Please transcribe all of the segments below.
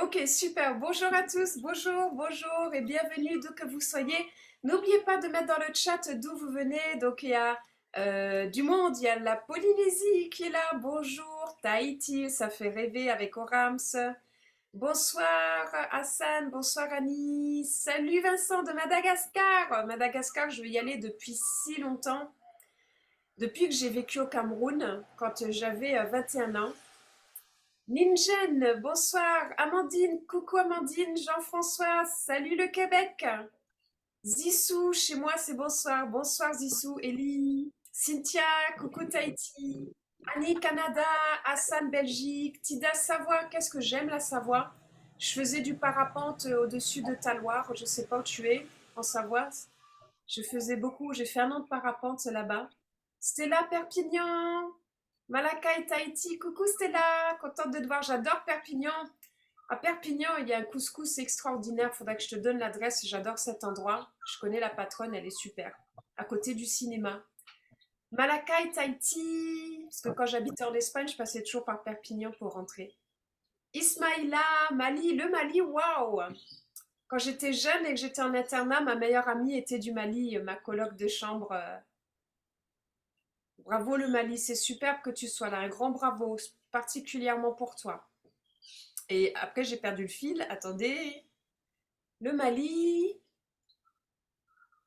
Ok, super. Bonjour à tous. Bonjour, bonjour et bienvenue d'où que vous soyez. N'oubliez pas de mettre dans le chat d'où vous venez. Donc, il y a du monde. Il y a la Polynésie qui est là. Bonjour. Tahiti, ça fait rêver avec Orams. Bonsoir Hassan. Bonsoir Annie. Salut Vincent de Madagascar. Madagascar, je vais y aller depuis si longtemps. Depuis que j'ai vécu au Cameroun, quand j'avais 21 ans. Ningen, bonsoir. Amandine, coucou Amandine. Jean-François, salut le Québec. Zissou, chez moi c'est bonsoir. Bonsoir Zissou. Ellie, Cynthia, coucou Tahiti. Annie, Canada. Hassan, Belgique. Tida, Savoie. Qu'est-ce que j'aime la Savoie. Je faisais du parapente au-dessus de Taloir. Je sais pas où tu es en Savoie. Je faisais beaucoup. J'ai fait un an de parapente là-bas. Stella, Perpignan. Malakai, Tahiti, coucou Stella, contente de te voir, j'adore Perpignan. À Perpignan, il y a un couscous extraordinaire, faudra que je te donne l'adresse, j'adore cet endroit. Je connais la patronne, elle est super. À côté du cinéma. Malakai, Tahiti, parce que quand j'habitais en Espagne, je passais toujours par Perpignan pour rentrer. Ismaïla, Mali, le Mali, waouh! Quand j'étais jeune et que j'étais en internat, ma meilleure amie était du Mali, ma coloc de chambre. Bravo le Mali, c'est superbe que tu sois là, un grand bravo, particulièrement pour toi. Et après, j'ai perdu le fil. Attendez. Le Mali.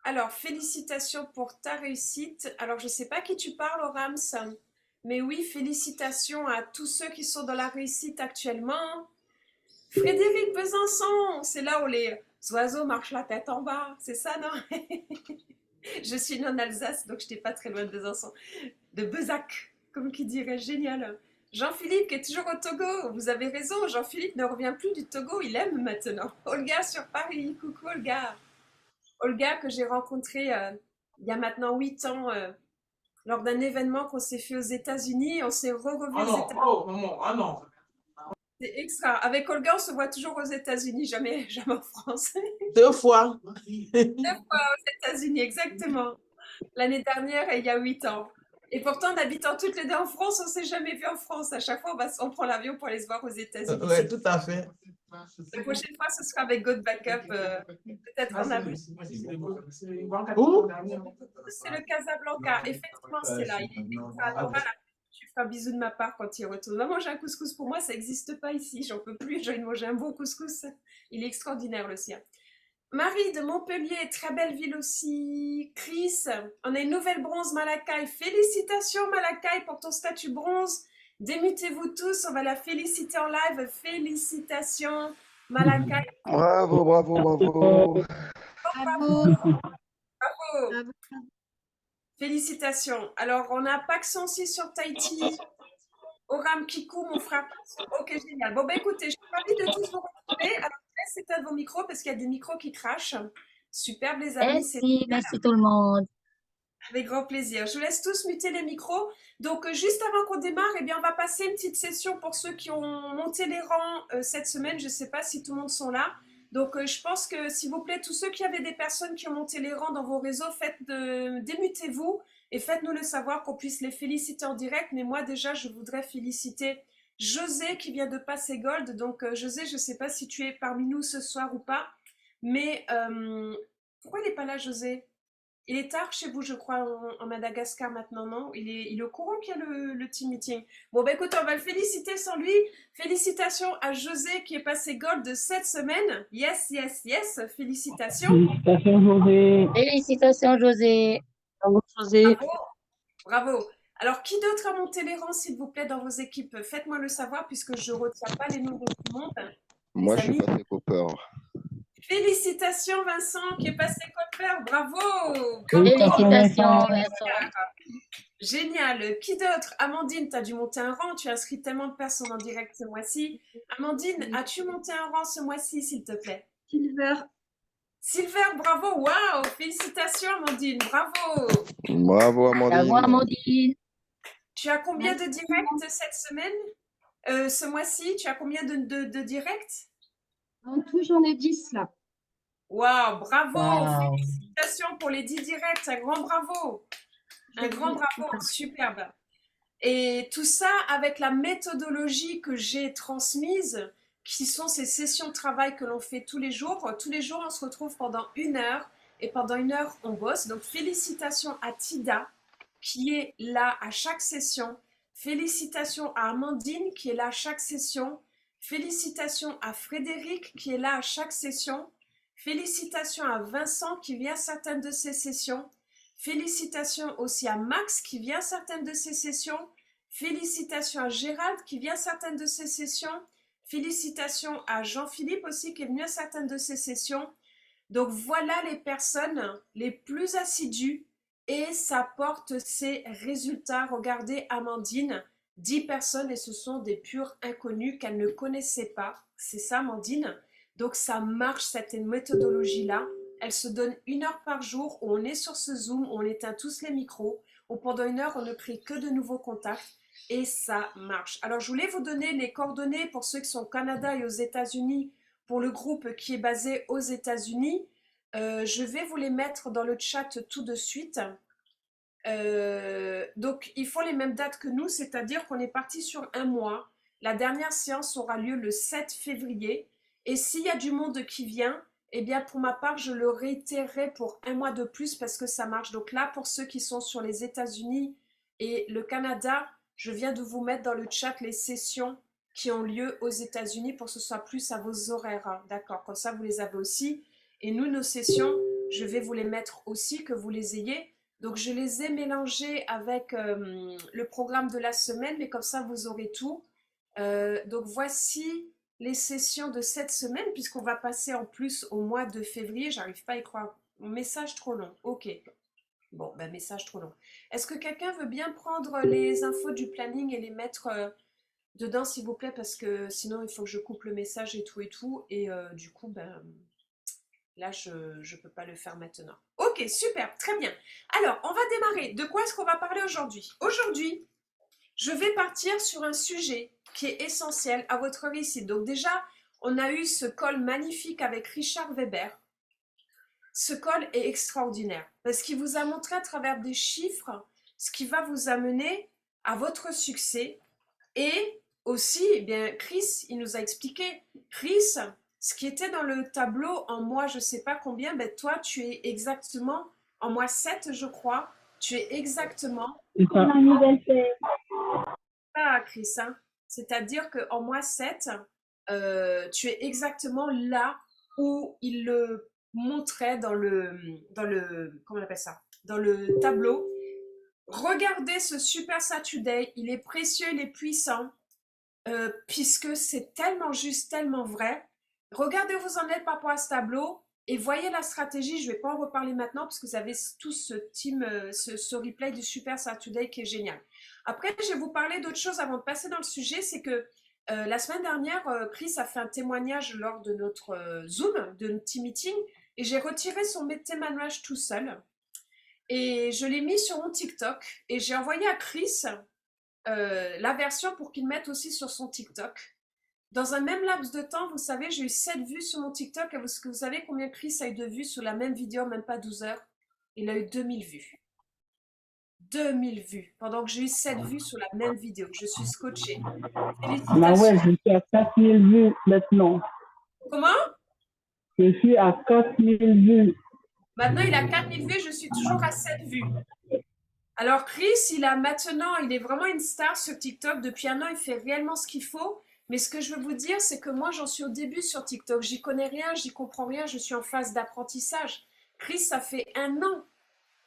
Alors, félicitations pour ta réussite. Alors, je ne sais pas qui tu parles, Rams. Mais oui, félicitations à tous ceux qui sont dans la réussite actuellement. Frédéric Besançon, c'est là où les oiseaux marchent la tête en bas. C'est ça, non? Je suis née en Alsace, donc je n'étais pas très loin de Besançon. De Bezac, comme qui dirait. Génial. Jean-Philippe qui est toujours au Togo. Vous avez raison, Jean-Philippe ne revient plus du Togo, il aime maintenant. Olga sur Paris, coucou Olga. Olga que j'ai rencontrée il y a maintenant 8 ans lors d'un événement qu'on s'est fait aux États-Unis. On s'est Ah re-revus aux non, États-Unis. oh, non, ah non. C'est extra. Avec Olga, on se voit toujours aux États-Unis, jamais, jamais en France. Deux fois. 2 fois aux États-Unis, exactement. L'année dernière et il y a 8 ans. Et pourtant, en habitant toutes les deux en France, on ne s'est jamais vu en France. À chaque fois, on prend l'avion pour aller se voir aux États-Unis. Oui, tout à fait. La prochaine fois, ce sera avec God Backup, peut-être en avril. Où? C'est le Casablanca. Effectivement, c'est là. Il est extra. Donc voilà, tu feras un bisou de ma part quand il retourne. Va manger un couscous pour moi, ça n'existe pas ici. J'en peux plus. J'ai envie de manger un bon couscous. Il est extraordinaire, le sien. Marie de Montpellier, très belle ville aussi. Chris, on a une nouvelle bronze Malakai. Félicitations Malakai pour ton statut bronze. Démutez-vous tous, on va la féliciter en live. Félicitations Malakai. Bravo, bravo, bravo. Bravo, Bravo. bravo. Félicitations. Alors, on a Paxson aussi sur Tahiti. Oram Kikou, mon frère. Ok, génial. Bon, ben écoutez, je suis ravie de tous vous retrouver. Alors, je laisse éteindre vos micros parce qu'il y a des micros qui crachent. Superbe, les amis. C'est Merci, merci tout le monde. avec grand plaisir. Je vous laisse tous muter les micros. Donc, juste avant qu'on démarre, eh bien, on va passer une petite session pour ceux qui ont monté les rangs cette semaine. Je ne sais pas si tout le monde sont là. Donc, je pense que, s'il vous plaît, tous ceux qui avaient des personnes qui ont monté les rangs dans vos réseaux, démutez-vous et faites-nous le savoir qu'on puisse les féliciter en direct. Mais moi, déjà, je voudrais féliciter José qui vient de passer Gold. Donc, José, je ne sais pas si tu es parmi nous ce soir ou pas. Mais pourquoi il n'est pas là, José? Il est tard chez vous, je crois, en Madagascar maintenant, non? Il est au courant qu'il y a le team meeting. Bon, bah écoute, on va le féliciter sans lui. Félicitations à José qui est passé gold de cette semaine. Yes, yes, yes. Félicitations. Félicitations, José. Félicitations, José. Bravo, José. Bravo. Bravo. Alors, qui d'autre a monté les rangs, s'il vous plaît, dans vos équipes? Faites-moi le savoir puisque je ne retiens pas les nouveaux qui montent. Moi, Les je suis amis. passé Copper. Félicitations, Vincent, qui est passé Copper. Bravo. Bravo. Félicitations, Vincent. Génial. Qui d'autre? Amandine, tu as dû monter un rang. Tu as inscrit tellement de personnes en direct ce mois-ci. Amandine, as-tu monté un rang ce mois-ci, s'il te plaît? Silver. Silver, bravo. Waouh. Félicitations, Amandine. Bravo. Bravo, Bravo, Amandine. Amandine. Tu as combien de Merci. directs cette semaine? Ce mois-ci, tu as combien de directs? En tout, j'en ai 10 là. Waouh, bravo. Wow. Félicitations pour les 10 directs. Un grand bravo. Un grand bravo. Superbe. Et tout ça avec la méthodologie que j'ai transmise, qui sont ces sessions de travail que l'on fait tous les jours. Tous les jours, on se retrouve pendant 1 heure et pendant 1 heure, on bosse. Donc, félicitations à Tida qui est là à chaque session. Félicitations à Amandine qui est là à chaque session. Félicitations à Frédéric qui est là à chaque session. Félicitations à Vincent qui vient à certaines de ces sessions. Félicitations aussi à Max qui vient à certaines de ces sessions. Félicitations à Gérald qui vient à certaines de ces sessions. Félicitations à Jean-Philippe aussi qui est venu à certaines de ces sessions. Donc voilà les personnes les plus assidues et ça porte ses résultats. Regardez Amandine, 10 personnes et ce sont des purs inconnus qu'elle ne connaissait pas. C'est ça Amandine. Donc ça marche cette méthodologie-là. Elle se donne 1 heure par jour où on est sur ce Zoom, on éteint tous les micros, où pendant 1 heure on ne crée que de nouveaux contacts et ça marche. Alors je voulais vous donner les coordonnées pour ceux qui sont au Canada et aux États-Unis pour le groupe qui est basé aux États-Unis. Je vais vous les mettre dans le chat tout de suite. Donc ils font les mêmes dates que nous, c'est-à-dire qu'on est parti sur 1 mois. La dernière séance aura lieu le 7 février et s'il y a du monde qui vient, eh bien pour ma part je le réitérerai pour 1 mois de plus parce que ça marche. Donc là pour ceux qui sont sur les États-Unis et le Canada, je viens de vous mettre dans le chat les sessions qui ont lieu aux États-Unis pour que ce soit plus à vos horaires, hein. D'accord, comme ça vous les avez aussi. Et nous, nos sessions, je vais vous les mettre aussi, que vous les ayez. Donc je les ai mélangées avec le programme de la semaine, mais comme ça vous aurez tout. Donc voici les sessions de cette semaine, puisqu'on va passer en plus au mois de février. J'arrive pas à y croire. Mon message trop long. Ok. Bon, ben message trop long. Est-ce que quelqu'un veut bien prendre les infos du planning et les mettre dedans, s'il vous plaît, parce que sinon il faut que je coupe le message et tout et tout. Et du coup, ben là, je ne peux pas le faire maintenant. Ok, super, très bien. Alors, on va démarrer. De quoi est-ce qu'on va parler aujourd'hui? Aujourd'hui, je vais partir sur un sujet qui est essentiel à votre réussite. Donc déjà, on a eu ce call magnifique avec Richard Weber. Ce call est extraordinaire parce qu'il vous a montré à travers des chiffres ce qui va vous amener à votre succès. Et aussi, eh bien, Chris, il nous a expliqué. Chris, ce qui était dans le tableau en mois, je ne sais pas combien, ben toi, tu es exactement en mois 7, je crois. Tu es exactement C'est ça. là, Chris. Hein. C'est-à-dire qu'en mois 7, tu es exactement là où il le montrait comment on appelle ça? Dans le tableau. Regardez ce Super Saturday, il est précieux, il est puissant, puisque c'est tellement juste, tellement vrai. Regardez où vous en êtes par rapport à ce tableau et voyez la stratégie. Je ne vais pas en reparler maintenant parce que vous avez tout ce replay du Super Saturday qui est génial. Après, je vais vous parler d'autre chose avant de passer dans le sujet. C'est que la semaine dernière, Chris a fait un témoignage lors de notre Zoom, de notre team meeting, et j'ai retiré son témoignage tout seul. Et je l'ai mis sur mon TikTok et j'ai envoyé à Chris la version pour qu'il mette aussi sur son TikTok. Dans un même laps de temps, vous savez, j'ai eu 7 vues sur mon TikTok. Est-ce que vous savez combien Chris a eu de vues sur la même vidéo, même pas 12 heures? Il a eu 2000 vues. 2000 vues, pendant que j'ai eu 7 vues sur la même vidéo. Je suis scotchée. Bah ouais, Félicitations. je suis à 4000 vues maintenant. Comment? Je suis à 4000 vues. Maintenant, il a 4000 vues, je suis toujours à 7 vues. Alors Chris, il est vraiment une star sur TikTok. Depuis 1 an, il fait réellement ce qu'il faut. Mais ce que je veux vous dire, c'est que moi, j'en suis au début sur TikTok. J'y connais rien, j'y comprends rien, je suis en phase d'apprentissage. Chris, ça fait 1 an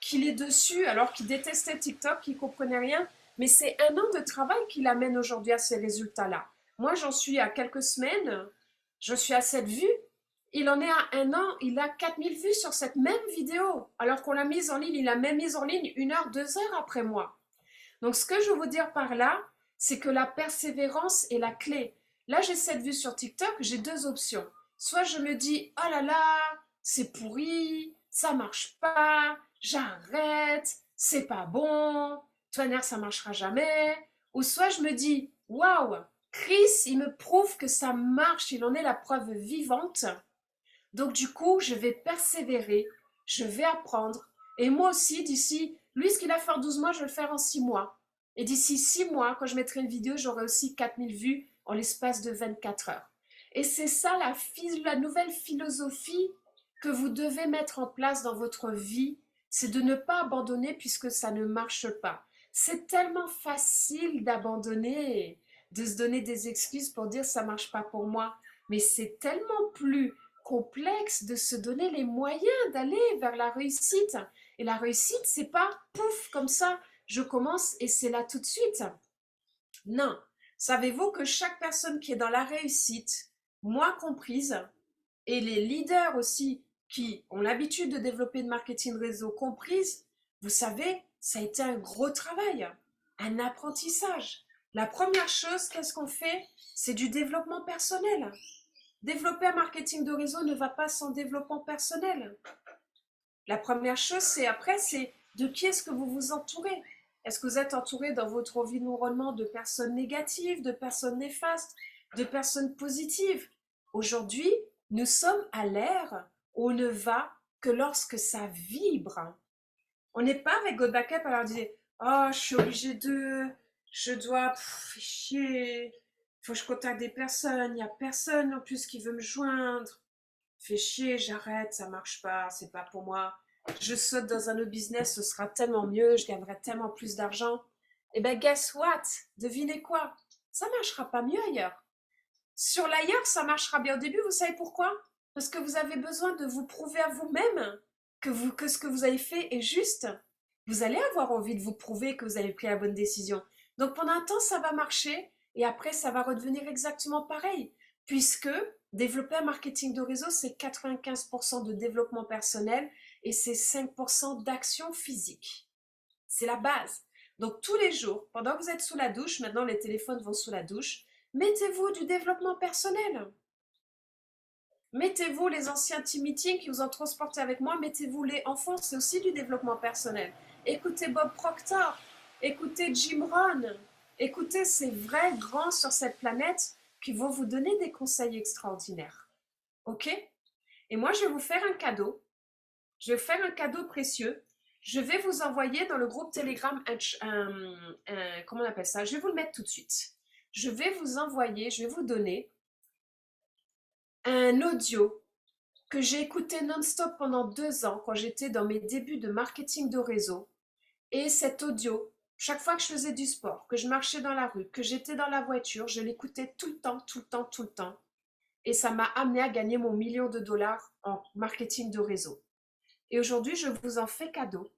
qu'il est dessus, alors qu'il détestait TikTok, qu'il comprenait rien. Mais c'est 1 an de travail qui l'amène aujourd'hui à ces résultats-là. Moi, j'en suis à quelques semaines. Je suis à 7 vues. Il en est à 1 an, il a 4000 vues sur cette même vidéo. Alors qu'on l'a mise en ligne, il l'a même mise en ligne 1 heure, 2 heures après moi. Donc ce que je veux vous dire par là, c'est que la persévérance est la clé. Là, j'ai 7 vues sur TikTok, j'ai 2 options. Soit je me dis, oh là là, c'est pourri, ça marche pas, j'arrête, c'est pas bon, tonnerre, ça marchera jamais. Ou soit je me dis, waouh, Chris, il me prouve que ça marche, il en est la preuve vivante. Donc du coup, je vais persévérer, je vais apprendre. Et moi aussi, lui, ce qu'il a fait en 12 mois, je vais le faire en 6 mois. Et d'ici 6 mois, quand je mettrai une vidéo, j'aurai aussi 4000 vues en l'espace de 24 heures. Et c'est ça la nouvelle philosophie que vous devez mettre en place dans votre vie, c'est de ne pas abandonner puisque ça ne marche pas. C'est tellement facile d'abandonner, de se donner des excuses pour dire ça marche pas pour moi, mais c'est tellement plus complexe de se donner les moyens d'aller vers la réussite. Et la réussite, c'est pas pouf comme ça, je commence et c'est là tout de suite. Non. Savez-vous que chaque personne qui est dans la réussite, moi comprise, et les leaders aussi qui ont l'habitude de développer de marketing réseau comprise, vous savez, ça a été un gros travail, un apprentissage. La première chose, qu'est-ce qu'on fait? C'est du développement personnel. Développer un marketing de réseau ne va pas sans développement personnel. La première chose, c'est de qui est-ce que vous vous entourez? Est-ce que vous êtes entouré dans votre environnement de personnes négatives, de personnes néfastes, de personnes positives? Aujourd'hui, nous sommes à l'ère où on ne va que lorsque ça vibre. On n'est pas avec God Backup à leur dire « Oh, je suis obligée je dois, chier, faut que je contacte des personnes, il n'y a personne en plus qui veut me joindre. Fais chier, j'arrête, ça marche pas, c'est pas pour moi. Je saute dans un autre business, ce sera tellement mieux, je gagnerai tellement plus d'argent. » Eh ben, guess what? Devinez quoi? Ça marchera pas mieux ailleurs. Sur l'ailleurs, ça marchera bien au début, vous savez pourquoi? Parce que vous avez besoin de vous prouver à vous-même que ce que vous avez fait est juste. Vous allez avoir envie de vous prouver que vous avez pris la bonne décision. Donc pendant un temps, ça va marcher et après, ça va redevenir exactement pareil. Puisque développer un marketing de réseau, c'est 95% de développement personnel et c'est 5% d'action physique. C'est la base. Donc tous les jours, pendant que vous êtes sous la douche, maintenant les téléphones vont sous la douche, mettez-vous du développement personnel. Mettez-vous les anciens team meetings qui vous ont transporté avec moi, mettez-vous les enfants, c'est aussi du développement personnel. Écoutez Bob Proctor, écoutez Jim Rohn, écoutez ces vrais grands sur cette planète qui vont vous donner des conseils extraordinaires. Ok? Et moi, je vais vous faire un cadeau. Je vais vous faire un cadeau précieux. Je vais vous envoyer dans le groupe Telegram comment on appelle ça? Je vais vous le mettre tout de suite. Je vais vous donner un audio que j'ai écouté non-stop pendant 2 ans quand j'étais dans mes débuts de marketing de réseau. Et cet audio, chaque fois que je faisais du sport, que je marchais dans la rue, que j'étais dans la voiture, je l'écoutais tout le temps, tout le temps, tout le temps. Et ça m'a amené à gagner mon $1 000 000 en marketing de réseau. Et aujourd'hui, je vous en fais cadeau.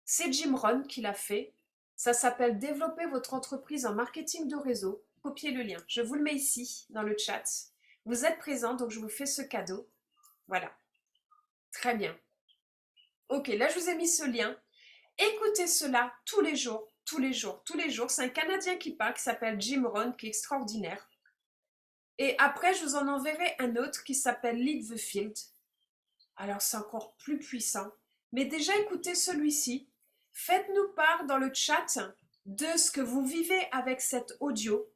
C'est Jim Rohn qui l'a fait. Ça s'appelle « Développer votre entreprise en marketing de réseau ». Copiez le lien. Je vous le mets ici, dans le chat. Vous êtes présents, donc je vous fais ce cadeau. Voilà. Très bien. Ok, là, je vous ai mis ce lien. Écoutez cela tous les jours, tous les jours, tous les jours. C'est un Canadien qui parle, qui s'appelle Jim Rohn, qui est extraordinaire. Et après, je vous en enverrai un autre qui s'appelle Lead the Field. Alors, c'est encore plus puissant. Mais déjà, écoutez celui-ci. Faites-nous part dans le chat de ce que vous vivez avec cet audio.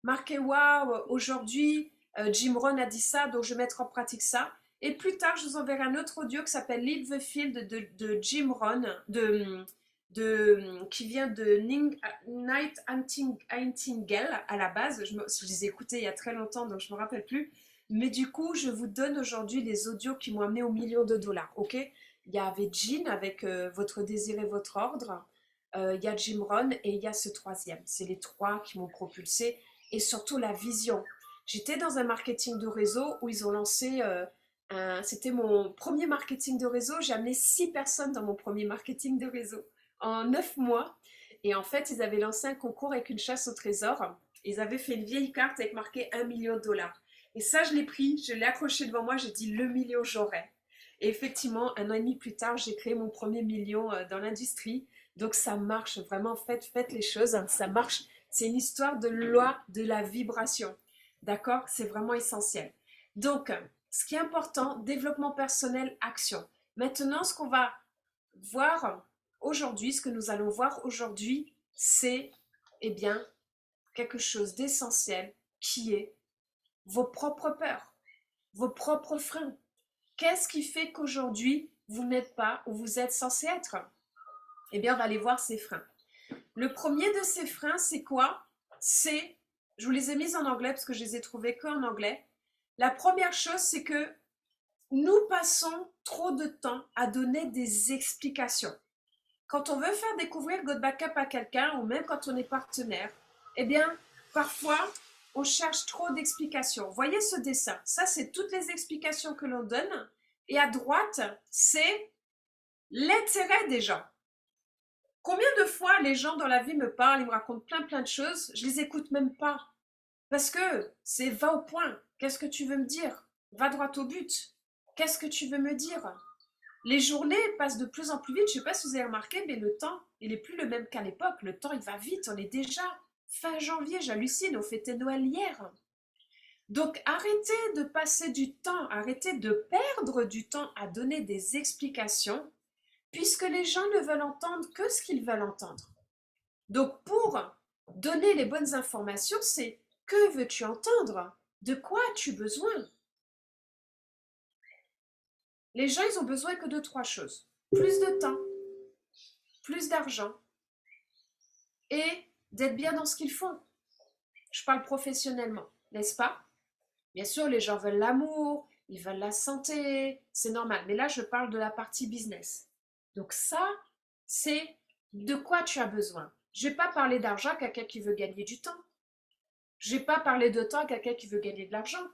Marquez « Waouh, aujourd'hui, Jim Rohn a dit ça, donc je vais mettre en pratique ça. » Et plus tard, je vous enverrai un autre audio qui s'appelle « Lead the Field » de Jim Rohn, qui vient de Night Nightingale à la base. Je les ai écoutés il y a très longtemps, donc je ne me rappelle plus. Mais du coup, je vous donne aujourd'hui les audios qui m'ont amené au $1 000 000, ok? Il y avait Jean avec Votre désir et votre ordre. Il y a Jim Rohn et il y a ce troisième. C'est les trois qui m'ont propulsé. Et surtout la vision. J'étais dans un marketing de réseau où ils ont lancé... c'était mon premier marketing de réseau. J'ai amené 6 personnes dans mon premier marketing de réseau en 9 mois. Et en fait, ils avaient lancé un concours avec une chasse au trésor. Ils avaient fait une vieille carte avec marqué $1 000 000. Et ça, je l'ai pris, je l'ai accroché devant moi, j'ai dit le million j'aurai. Et effectivement, 1 an et demi plus tard, j'ai créé mon premier million dans l'industrie. Donc ça marche, vraiment, faites les choses, hein, ça marche. C'est une histoire de loi de la vibration. D'accord? C'est vraiment essentiel. Donc, ce qui est important, développement personnel, action. Maintenant, ce qu'on va voir aujourd'hui, ce que nous allons voir aujourd'hui, c'est, eh bien, quelque chose d'essentiel qui est vos propres peurs, vos propres freins. Qu'est-ce qui fait qu'aujourd'hui, vous n'êtes pas où vous êtes censé être? Eh bien, on va aller voir ces freins. Le premier de ces freins, c'est quoi? C'est Je vous les ai mises en anglais parce que je les ai trouvées qu'en anglais. La première chose, c'est que nous passons trop de temps à donner des explications. Quand on veut faire découvrir God Backup à quelqu'un, ou même quand on est partenaire, eh bien, parfois, on cherche trop d'explications. Voyez ce dessin. Ça, c'est toutes les explications que l'on donne. Et à droite, c'est l'intérêt des gens. Combien de fois les gens dans la vie me parlent, ils me racontent plein de choses, je les écoute même pas. Parce que c'est va au point. Qu'est-ce que tu veux me dire? Va droit au but. Qu'est-ce que tu veux me dire? Les journées passent de plus en plus vite. Je ne sais pas si vous avez remarqué, mais le temps, il n'est plus le même qu'à l'époque. Le temps, il va vite. On est déjà fin janvier, j'hallucine. On fêtait Noël hier. Donc, arrêtez de passer du temps, arrêtez de perdre du temps à donner des explications, puisque les gens ne veulent entendre que ce qu'ils veulent entendre. Donc, pour donner les bonnes informations, c'est que veux-tu entendre? De quoi as-tu besoin? Les gens, ils ont besoin que de 3 choses. Plus de temps, plus d'argent et d'être bien dans ce qu'ils font. Je parle professionnellement, n'est-ce pas? Bien sûr, les gens veulent l'amour, ils veulent la santé, c'est normal. Mais là, je parle de la partie business. Donc ça, c'est de quoi tu as besoin. Je ne vais pas parler d'argent à quelqu'un qui veut gagner du temps. Je ne vais pas parler de temps à quelqu'un qui veut gagner de l'argent.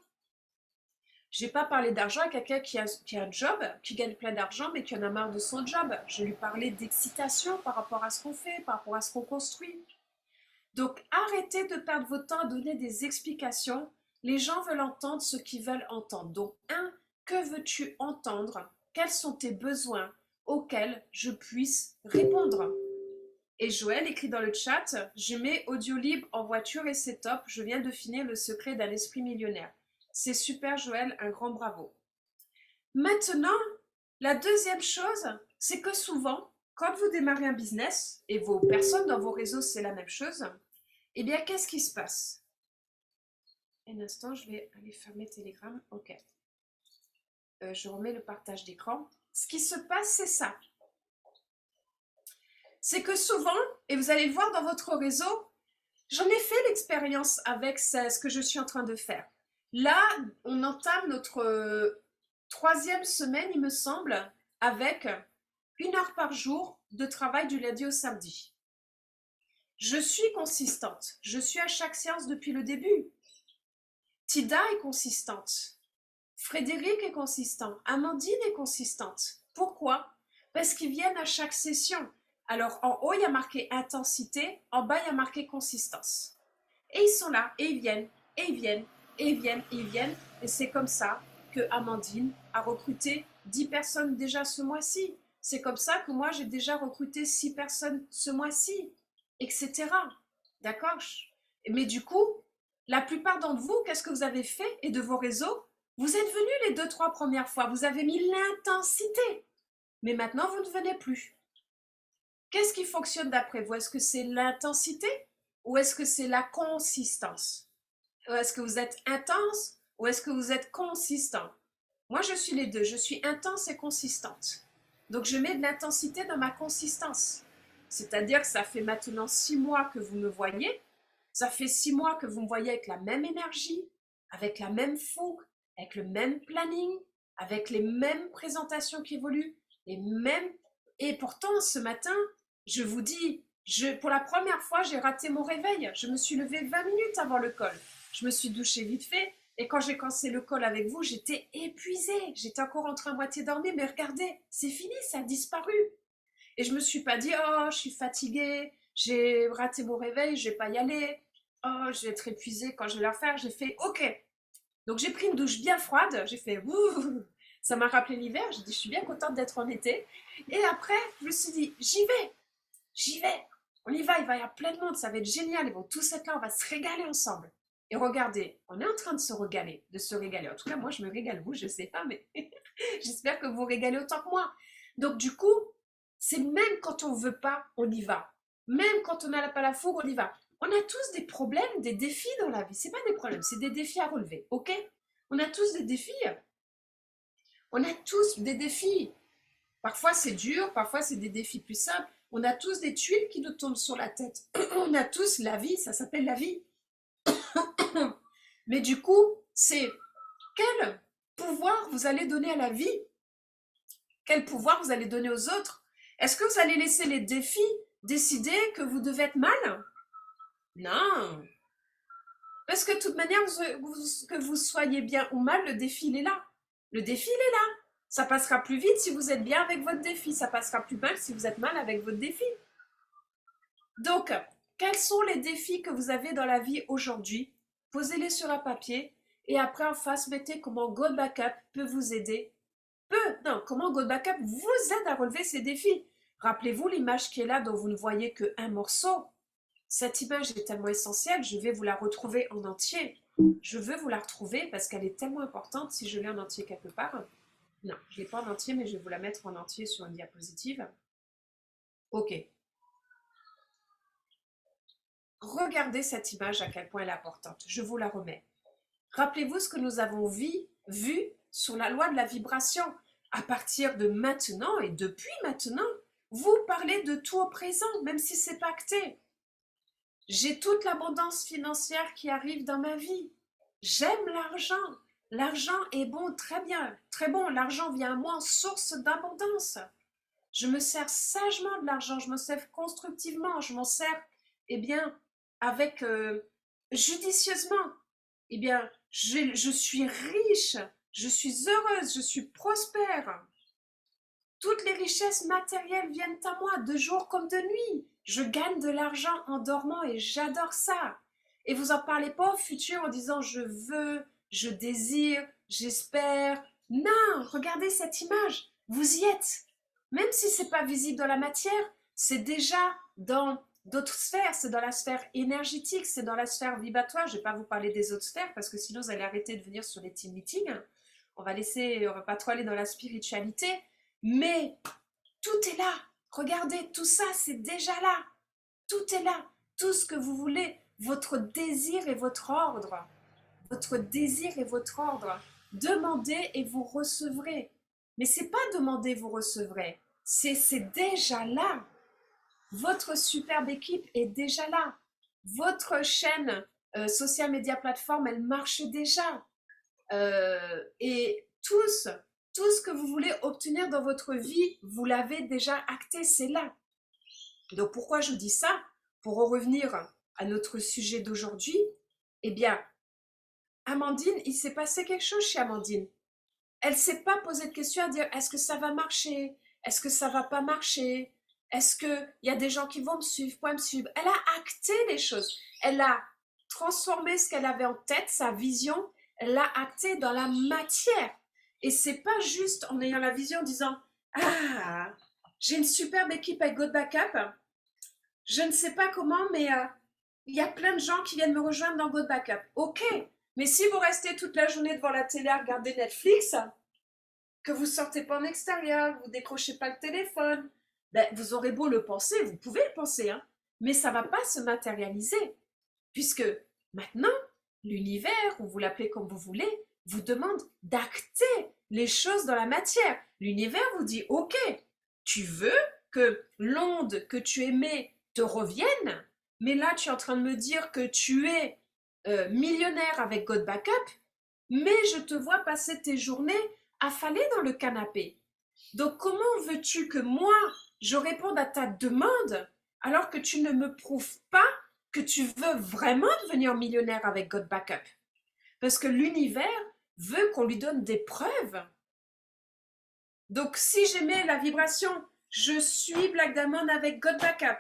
Je n'ai pas parlé d'argent à quelqu'un qui a un job, qui gagne plein d'argent, mais qui en a marre de son job. Je lui parlais d'excitation par rapport à ce qu'on fait, par rapport à ce qu'on construit. Donc, arrêtez de perdre votre temps à donner des explications. Les gens veulent entendre ce qu'ils veulent entendre. Donc, que veux-tu entendre? Quels sont tes besoins auxquels je puisse répondre? Et Joël écrit dans le chat, je mets audio libre en voiture et c'est top. Je viens de finir le secret d'un esprit millionnaire. C'est super Joël, un grand bravo. Maintenant, la deuxième chose, c'est que souvent, quand vous démarrez un business, et vos personnes dans vos réseaux, c'est la même chose, eh bien, qu'est-ce qui se passe? Un instant, je vais aller fermer Telegram. Ok. Je remets le partage d'écran. Ce qui se passe, c'est ça. C'est que souvent, et vous allez le voir dans votre réseau, j'en ai fait l'expérience avec ce que je suis en train de faire. Là, on entame notre 3e semaine, il me semble, avec 1 heure par jour de travail du lundi au samedi. Je suis consistante. Je suis à chaque séance depuis le début. Tida est consistante. Frédéric est consistant. Amandine est consistante. Pourquoi? Parce qu'ils viennent à chaque session. Alors, en haut, il y a marqué intensité. En bas, il y a marqué consistance. Et ils sont là, et ils viennent, et ils viennent, et ils viennent, et ils viennent. Et c'est comme ça que Amandine a recruté 10 personnes déjà ce mois-ci. C'est comme ça que moi, j'ai déjà recruté 6 personnes ce mois-ci, etc. D'accord? Mais du coup, la plupart d'entre vous, qu'est-ce que vous avez fait? Et de vos réseaux, vous êtes venus les 2-3 premières fois. Vous avez mis l'intensité. Mais maintenant, vous ne venez plus. Qu'est-ce qui fonctionne d'après vous? Est-ce que c'est l'intensité ou est-ce que c'est la consistance? Est-ce que vous êtes intense ou est-ce que vous êtes consistant? Moi, je suis les deux. Je suis intense et consistante. Donc, je mets de l'intensité dans ma consistance. C'est-à-dire que ça fait maintenant 6 mois que vous me voyez. Ça fait 6 mois que vous me voyez avec la même énergie, avec la même fougue, avec le même planning, avec les mêmes présentations qui évoluent, les mêmes... Et pourtant, ce matin, je vous dis, pour la première fois, j'ai raté mon réveil. Je me suis levée 20 minutes avant le call. Je me suis douchée vite fait. Et quand j'ai commencé le call avec vous, j'étais épuisée. J'étais encore en train de moitié dormir, mais regardez, c'est fini, ça a disparu. Et je me suis pas dit, oh, je suis fatiguée, j'ai raté mon réveil, je vais pas y aller. Oh, je vais être épuisée quand je vais la faire. J'ai fait, ok. Donc j'ai pris une douche bien froide. J'ai fait, ouh, ça m'a rappelé l'hiver. J'ai dit, je suis bien contente d'être en été. Et après, je me suis dit, j'y vais. On y va, il va y avoir plein de monde, ça va être génial. Ils vont tous être là, on va se régaler ensemble. Et regardez, on est en train de se régaler. En tout cas, moi, je me régale. Vous, je sais pas, mais j'espère que vous régalez autant que moi. Donc, du coup, c'est même quand on veut pas, on y va. Même quand on n'a pas la fougue, on y va. On a tous des problèmes, des défis dans la vie. C'est pas des problèmes, c'est des défis à relever, ok? On a tous des défis. On a tous des défis. Parfois, c'est dur, parfois, c'est des défis plus simples. On a tous des tuiles qui nous tombent sur la tête. On a tous la vie, ça s'appelle la vie. Mais du coup, c'est quel pouvoir vous allez donner à la vie? Quel pouvoir vous allez donner aux autres? Est-ce que vous allez laisser les défis décider que vous devez être mal? Non. Parce que de toute manière, que vous soyez bien ou mal, le défi, il est là. Le défi, il est là. Ça passera plus vite si vous êtes bien avec votre défi. Ça passera plus mal si vous êtes mal avec votre défi. Donc, quels sont les défis que vous avez dans la vie aujourd'hui? Posez-les sur un papier et après en face, mettez comment God Backup peut vous aider. Comment God Backup vous aide à relever ces défis. Rappelez-vous l'image qui est là dont vous ne voyez qu'un morceau. Cette image est tellement essentielle, je vais vous la retrouver en entier. Je veux vous la retrouver parce qu'elle est tellement importante si je l'ai en entier quelque part. Non, je ne l'ai pas en entier, mais je vais vous la mettre en entier sur une diapositive. Ok. Regardez cette image à quel point elle est importante. Je vous la remets. Rappelez-vous ce que nous avons vu sur la loi de la vibration. À partir de maintenant et depuis maintenant, vous parlez de tout au présent, même si c'est pas acté. J'ai toute l'abondance financière qui arrive dans ma vie. J'aime l'argent. L'argent est bon, très bien, très bon. L'argent vient à moi en source d'abondance. Je me sers sagement de l'argent, je me sers constructivement, je m'en sers, avec judicieusement. Je suis riche, je suis heureuse, je suis prospère. Toutes les richesses matérielles viennent à moi, de jour comme de nuit. Je gagne de l'argent en dormant et j'adore ça. Et vous en parlez pas au futur en disant je veux, je désire, j'espère. Non, regardez cette image, vous y êtes. Même si c'est pas visible dans la matière, c'est déjà dans d'autres sphères, c'est dans la sphère énergétique, c'est dans la sphère vibratoire. Je vais pas vous parler des autres sphères parce que sinon vous allez arrêter de venir sur les team meetings. On va pas trop aller dans la spiritualité. Mais tout est là. Regardez, tout ça, c'est déjà là. Tout est là. Tout ce que vous voulez. Votre désir et votre ordre. Votre désir et votre ordre. Demandez et vous recevrez. Mais c'est pas demander, vous recevrez. C'est déjà là. Votre superbe équipe est déjà là. Votre chaîne social media plateforme, elle marche déjà. Et tout ce que vous voulez obtenir dans votre vie, vous l'avez déjà acté, c'est là. Donc pourquoi je dis ça? Pour en revenir à notre sujet d'aujourd'hui, Amandine, il s'est passé quelque chose chez Amandine. Elle ne s'est pas posé de questions à dire est-ce que ça va marcher? Est-ce que ça va pas marcher? Est-ce qu'il y a des gens qui vont me suivre, pas me suivre? Elle a acté les choses. Elle a transformé ce qu'elle avait en tête, sa vision, elle l'a acté dans la matière. Et c'est pas juste en ayant la vision en disant ah, j'ai une superbe équipe avec God Backup. Je ne sais pas comment, mais il y a plein de gens qui viennent me rejoindre dans God Backup. Ok, mais si vous restez toute la journée devant la télé à regarder Netflix, que vous sortez pas en extérieur, vous décrochez pas le téléphone, vous aurez beau le penser, vous pouvez le penser, hein, mais ça va pas se matérialiser. Puisque maintenant, l'univers, ou vous l'appelez comme vous voulez, vous demande d'acter les choses dans la matière. L'univers vous dit, ok, tu veux que l'onde que tu émets te revienne, mais là tu es en train de me dire que tu es millionnaire avec God Backup, mais je te vois passer tes journées affalée dans le canapé. Donc comment veux-tu que moi, je réponde à ta demande alors que tu ne me prouves pas que tu veux vraiment devenir millionnaire avec God Backup? Parce que l'univers veut qu'on lui donne des preuves. Donc si j'émets la vibration, je suis Black Diamond avec God Backup,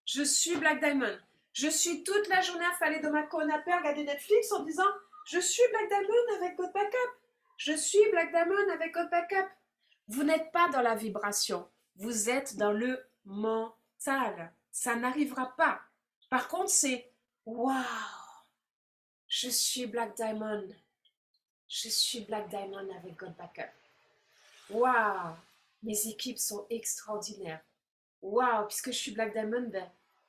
je suis Black Diamond, je suis toute la journée affalée dans ma canapé à regarder Netflix en disant je suis Black Diamond avec God Backup, je suis Black Diamond avec God Backup. Vous n'êtes pas dans la vibration, vous êtes dans le mental. Ça n'arrivera pas. Par contre, c'est waouh, je suis Black Diamond. Je suis Black Diamond avec God Backup. Waouh, mes équipes sont extraordinaires. Waouh, puisque je suis Black Diamond,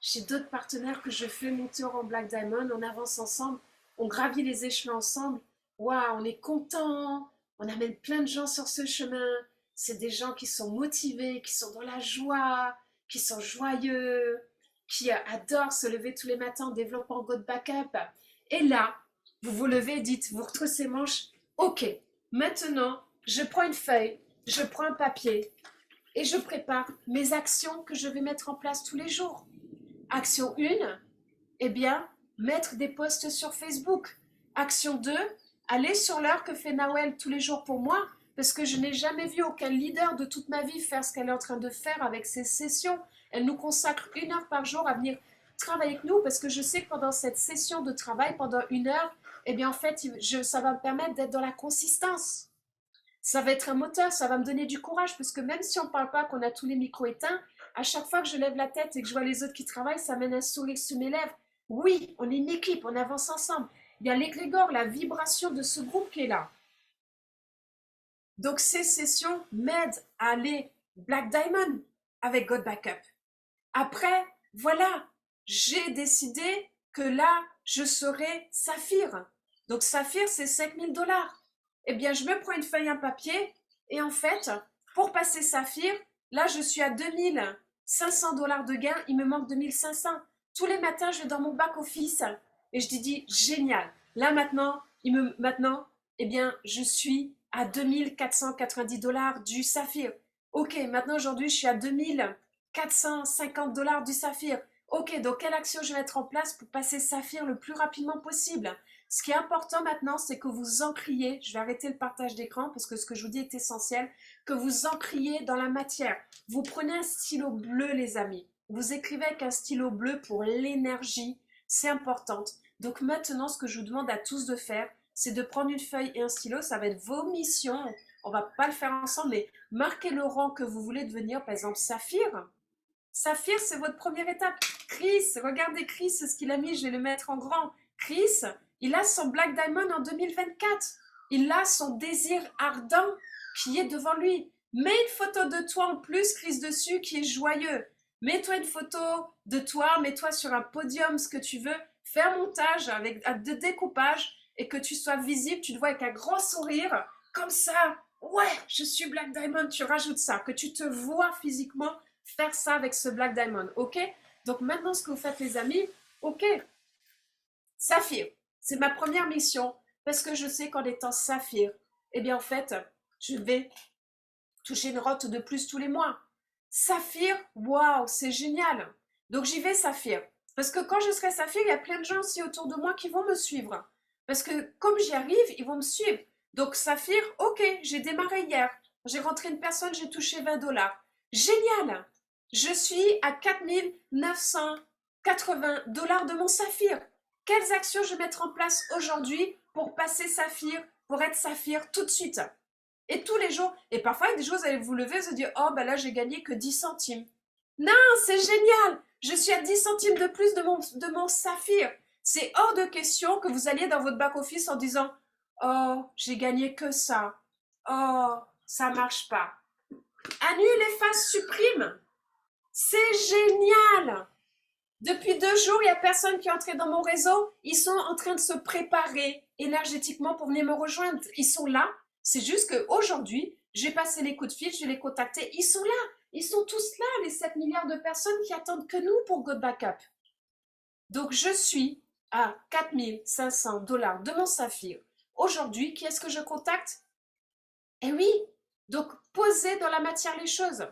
j'ai d'autres partenaires que je fais monter en Black Diamond. On avance ensemble, on gravit les échelons ensemble. Waouh, on est content. On amène plein de gens sur ce chemin. C'est des gens qui sont motivés, qui sont dans la joie, qui sont joyeux, qui adorent se lever tous les matins en développant God Backup. Et là, vous vous levez et dites, vous retroussez les manches. Ok, maintenant, je prends une feuille, je prends un papier et je prépare mes actions que je vais mettre en place tous les jours. Action 1, eh bien, mettre des posts sur Facebook. Action 2, aller sur l'heure que fait Nawel tous les jours pour moi, parce que je n'ai jamais vu aucun leader de toute ma vie faire ce qu'elle est en train de faire avec ses sessions. Elle nous consacre 1 heure par jour à venir travailler avec nous, parce que je sais que pendant cette session de travail, pendant 1 heure, eh bien, en fait, ça va me permettre d'être dans la consistance. Ça va être un moteur, ça va me donner du courage, parce que même si on ne parle pas, qu'on a tous les micros éteints, à chaque fois que je lève la tête et que je vois les autres qui travaillent, ça mène un sourire sur mes lèvres. Oui, on est une équipe, on avance ensemble. Il y a l'égrégore, la vibration de ce groupe qui est là. Donc ces sessions m'aident à aller Black Diamond avec God Backup. Après, voilà, j'ai décidé que là, je serai Saphir. Donc Saphir, c'est 5 000 $. Eh bien, je me prends une feuille, un papier, et en fait, pour passer Saphir, là, je suis à 2 500 $ de gain, il me manque 2 500. Tous les matins, je vais dans mon back-office et je dis, génial. Là, maintenant, eh bien, je suis à 2 490 $ du Saphir. Ok, maintenant, aujourd'hui, je suis à 2 450 $ du Saphir. Ok, donc quelle action je vais mettre en place pour passer Saphir le plus rapidement possible? Ce qui est important maintenant, c'est que vous encriez, je vais arrêter le partage d'écran parce que ce que je vous dis est essentiel, que vous encriez dans la matière. Vous prenez un stylo bleu, les amis. Vous écrivez avec un stylo bleu pour l'énergie, c'est important. Donc maintenant, ce que je vous demande à tous de faire, c'est de prendre une feuille et un stylo, ça va être vos missions. On va pas le faire ensemble, mais marquez le rang que vous voulez devenir, par exemple Saphir. Saphir, c'est votre première étape. Chris, regardez Chris, ce qu'il a mis, je vais le mettre en grand. Chris, il a son Black Diamond en 2024. Il a son désir ardent qui est devant lui. Mets une photo de toi en plus, Chris, dessus, qui est joyeux. Mets-toi une photo de toi, mets-toi sur un podium, ce que tu veux. Fais un montage avec de découpage et que tu sois visible, tu te vois avec un grand sourire, comme ça. Ouais, je suis Black Diamond, tu rajoutes ça, que tu te vois physiquement faire ça avec ce Black Diamond, ok? Donc maintenant, ce que vous faites, les amis, ok, Saphir, c'est ma première mission, parce que je sais qu'en étant Saphir, eh bien en fait, je vais toucher une rote de plus tous les mois. Saphir, waouh, c'est génial. Donc j'y vais Saphir, parce que quand je serai Saphir, il y a plein de gens aussi autour de moi qui vont me suivre, parce que comme j'y arrive, ils vont me suivre. Donc Saphir, ok, j'ai démarré hier, j'ai rentré une personne, j'ai touché 20 $. Génial. Je suis à 4 980 $ de mon Saphir. Quelles actions je vais mettre en place aujourd'hui pour passer Saphir, pour être Saphir tout de suite? Et tous les jours, et parfois il y a des jours, vous allez vous lever et vous dire, oh ben là j'ai gagné que 10 centimes. Non, c'est génial. Je suis à 10 centimes de plus de mon Saphir. C'est hors de question que vous alliez dans votre back-office en disant, oh, j'ai gagné que ça. Oh, ça marche pas. Annule, efface, supprime. C'est génial! Depuis 2 jours, il n'y a personne qui est entré dans mon réseau. Ils sont en train de se préparer énergétiquement pour venir me rejoindre. Ils sont là. C'est juste qu'aujourd'hui, j'ai passé les coups de fil, je vais les contacter. Ils sont là. Ils sont tous là, les 7 milliards de personnes qui attendent que nous pour God Backup. Donc, je suis à 4 500 $ de mon Saphir. Aujourd'hui, qui est-ce que je contacte? Eh oui! Donc, posez dans la matière les choses.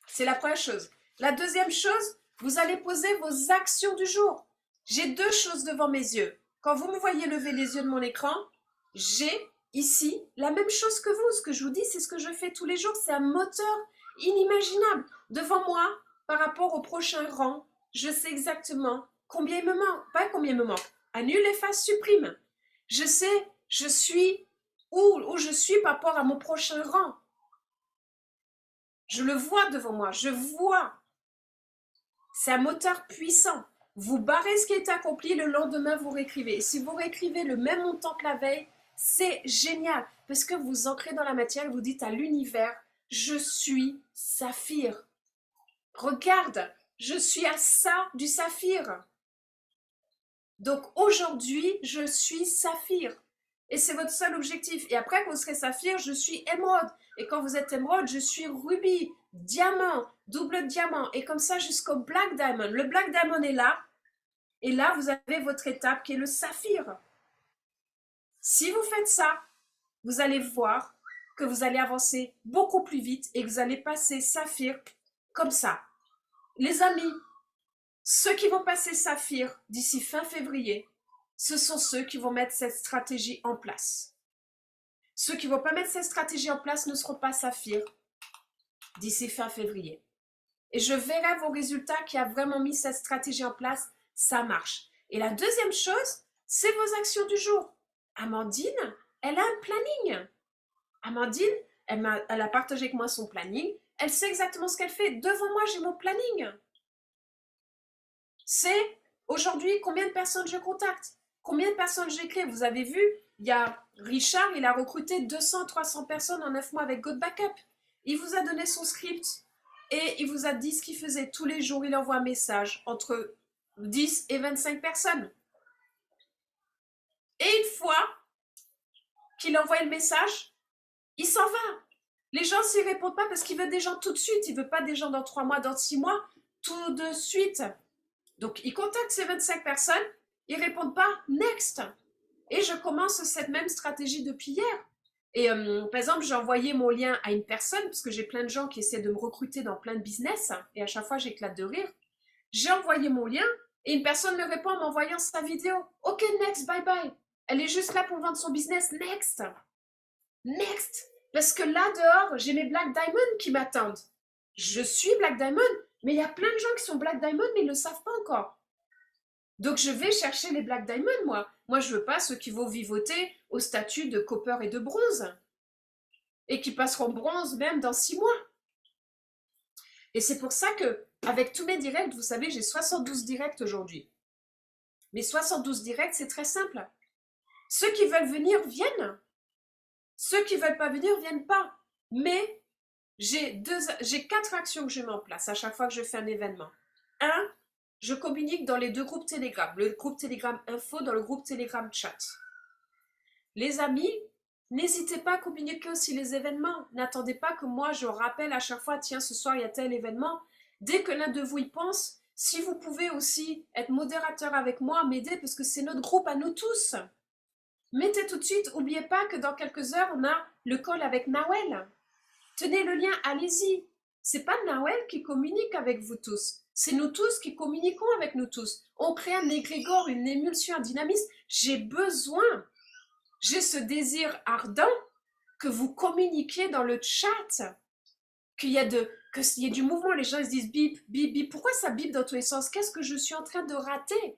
C'est la première chose. La deuxième chose, vous allez poser vos actions du jour. J'ai 2 choses devant mes yeux. Quand vous me voyez lever les yeux de mon écran, j'ai ici la même chose que vous. Ce que je vous dis, c'est ce que je fais tous les jours. C'est un moteur inimaginable. Devant moi, par rapport au prochain rang, je sais exactement combien il me manque. Pas combien il me manque. Annule, efface, supprime. Je sais, je suis où je suis par rapport à mon prochain rang. Je le vois devant moi, je vois. C'est un moteur puissant. Vous barrez ce qui est accompli, le lendemain, vous réécrivez. Et si vous réécrivez le même montant que la veille, c'est génial. Parce que vous ancrez dans la matière, vous dites à l'univers, je suis Saphir. Regarde, je suis à ça du Saphir. Donc aujourd'hui, je suis Saphir. Et c'est votre seul objectif. Et après, quand vous serez Saphir, je suis Émeraude. Et quand vous êtes Émeraude, je suis Rubis, Diamant, double diamant. Et comme ça jusqu'au Black Diamond. Le Black Diamond est là. Et là, vous avez votre étape qui est le saphir. Si vous faites ça, vous allez voir que vous allez avancer beaucoup plus vite et que vous allez passer saphir comme ça. Les amis, ceux qui vont passer saphir d'ici fin février, ce sont ceux qui vont mettre cette stratégie en place. Ceux qui ne vont pas mettre cette stratégie en place ne seront pas saphir d'ici fin février. Et je verrai vos résultats qui a vraiment mis cette stratégie en place, ça marche. Et la deuxième chose, c'est vos actions du jour. Amandine, elle a un planning. Amandine, elle a partagé avec moi son planning. Elle sait exactement ce qu'elle fait. Devant moi, j'ai mon planning. C'est aujourd'hui combien de personnes je contacte, combien de personnes j'écris. Vous avez vu, il y a Richard, il a recruté 200-300 personnes en 9 mois avec GoBackup. Il vous a donné son script et il vous a dit ce qu'il faisait. Tous les jours, il envoie un message entre 10 et 25 personnes. Et une fois qu'il envoie le message, il s'en va. Les gens s'y répondent pas parce qu'il veut des gens tout de suite. Il veut pas des gens dans 3 mois, dans 6 mois, tout de suite. Donc, il contacte ces 25 personnes, ils répondent pas, next. Et je commence cette même stratégie depuis hier. Et par exemple, j'ai envoyé mon lien à une personne, parce que j'ai plein de gens qui essaient de me recruter dans plein de business, et à chaque fois, j'éclate de rire. J'ai envoyé mon lien, et une personne me répond en m'envoyant sa vidéo. Ok, next, bye bye. Elle est juste là pour vendre son business, next. Next. Parce que là, dehors, j'ai mes Black Diamond qui m'attendent. Je suis Black Diamond, mais il y a plein de gens qui sont Black Diamond, mais ils ne le savent pas encore. Donc, je vais chercher les Black Diamond, moi. Moi, je ne veux pas ceux qui vont vivoter au statut de copper et de bronze. Et qui passeront bronze même dans 6 mois. Et c'est pour ça que, avec tous mes directs, vous savez, j'ai 72 directs aujourd'hui. Mes 72 directs, c'est très simple. Ceux qui veulent venir, viennent. Ceux qui ne veulent pas venir, viennent pas. Mais j'ai 4 actions que je mets en place à chaque fois que je fais un événement. 1, je communique dans les 2 groupes Telegram. Le groupe Telegram Info, dans le groupe Telegram Chat. Les amis, n'hésitez pas à communiquer aussi les événements. N'attendez pas que moi je rappelle à chaque fois, tiens, ce soir il y a tel événement. Dès que l'un de vous y pense, si vous pouvez aussi être modérateur avec moi, m'aider, parce que c'est notre groupe à nous tous. Mettez tout de suite, n'oubliez pas que dans quelques heures, on a le call avec Nawel. Tenez le lien, allez-y. C'est pas Nawel qui communique avec vous tous. C'est nous tous qui communiquons avec nous tous. On crée un égrégore, une émulsion, un dynamisme. J'ai ce désir ardent que vous communiquiez dans le chat, qu'il y ait du mouvement. Les gens ils se disent bip, bip, bip. Pourquoi ça bip dans tous les sens? Qu'est-ce que je suis en train de rater?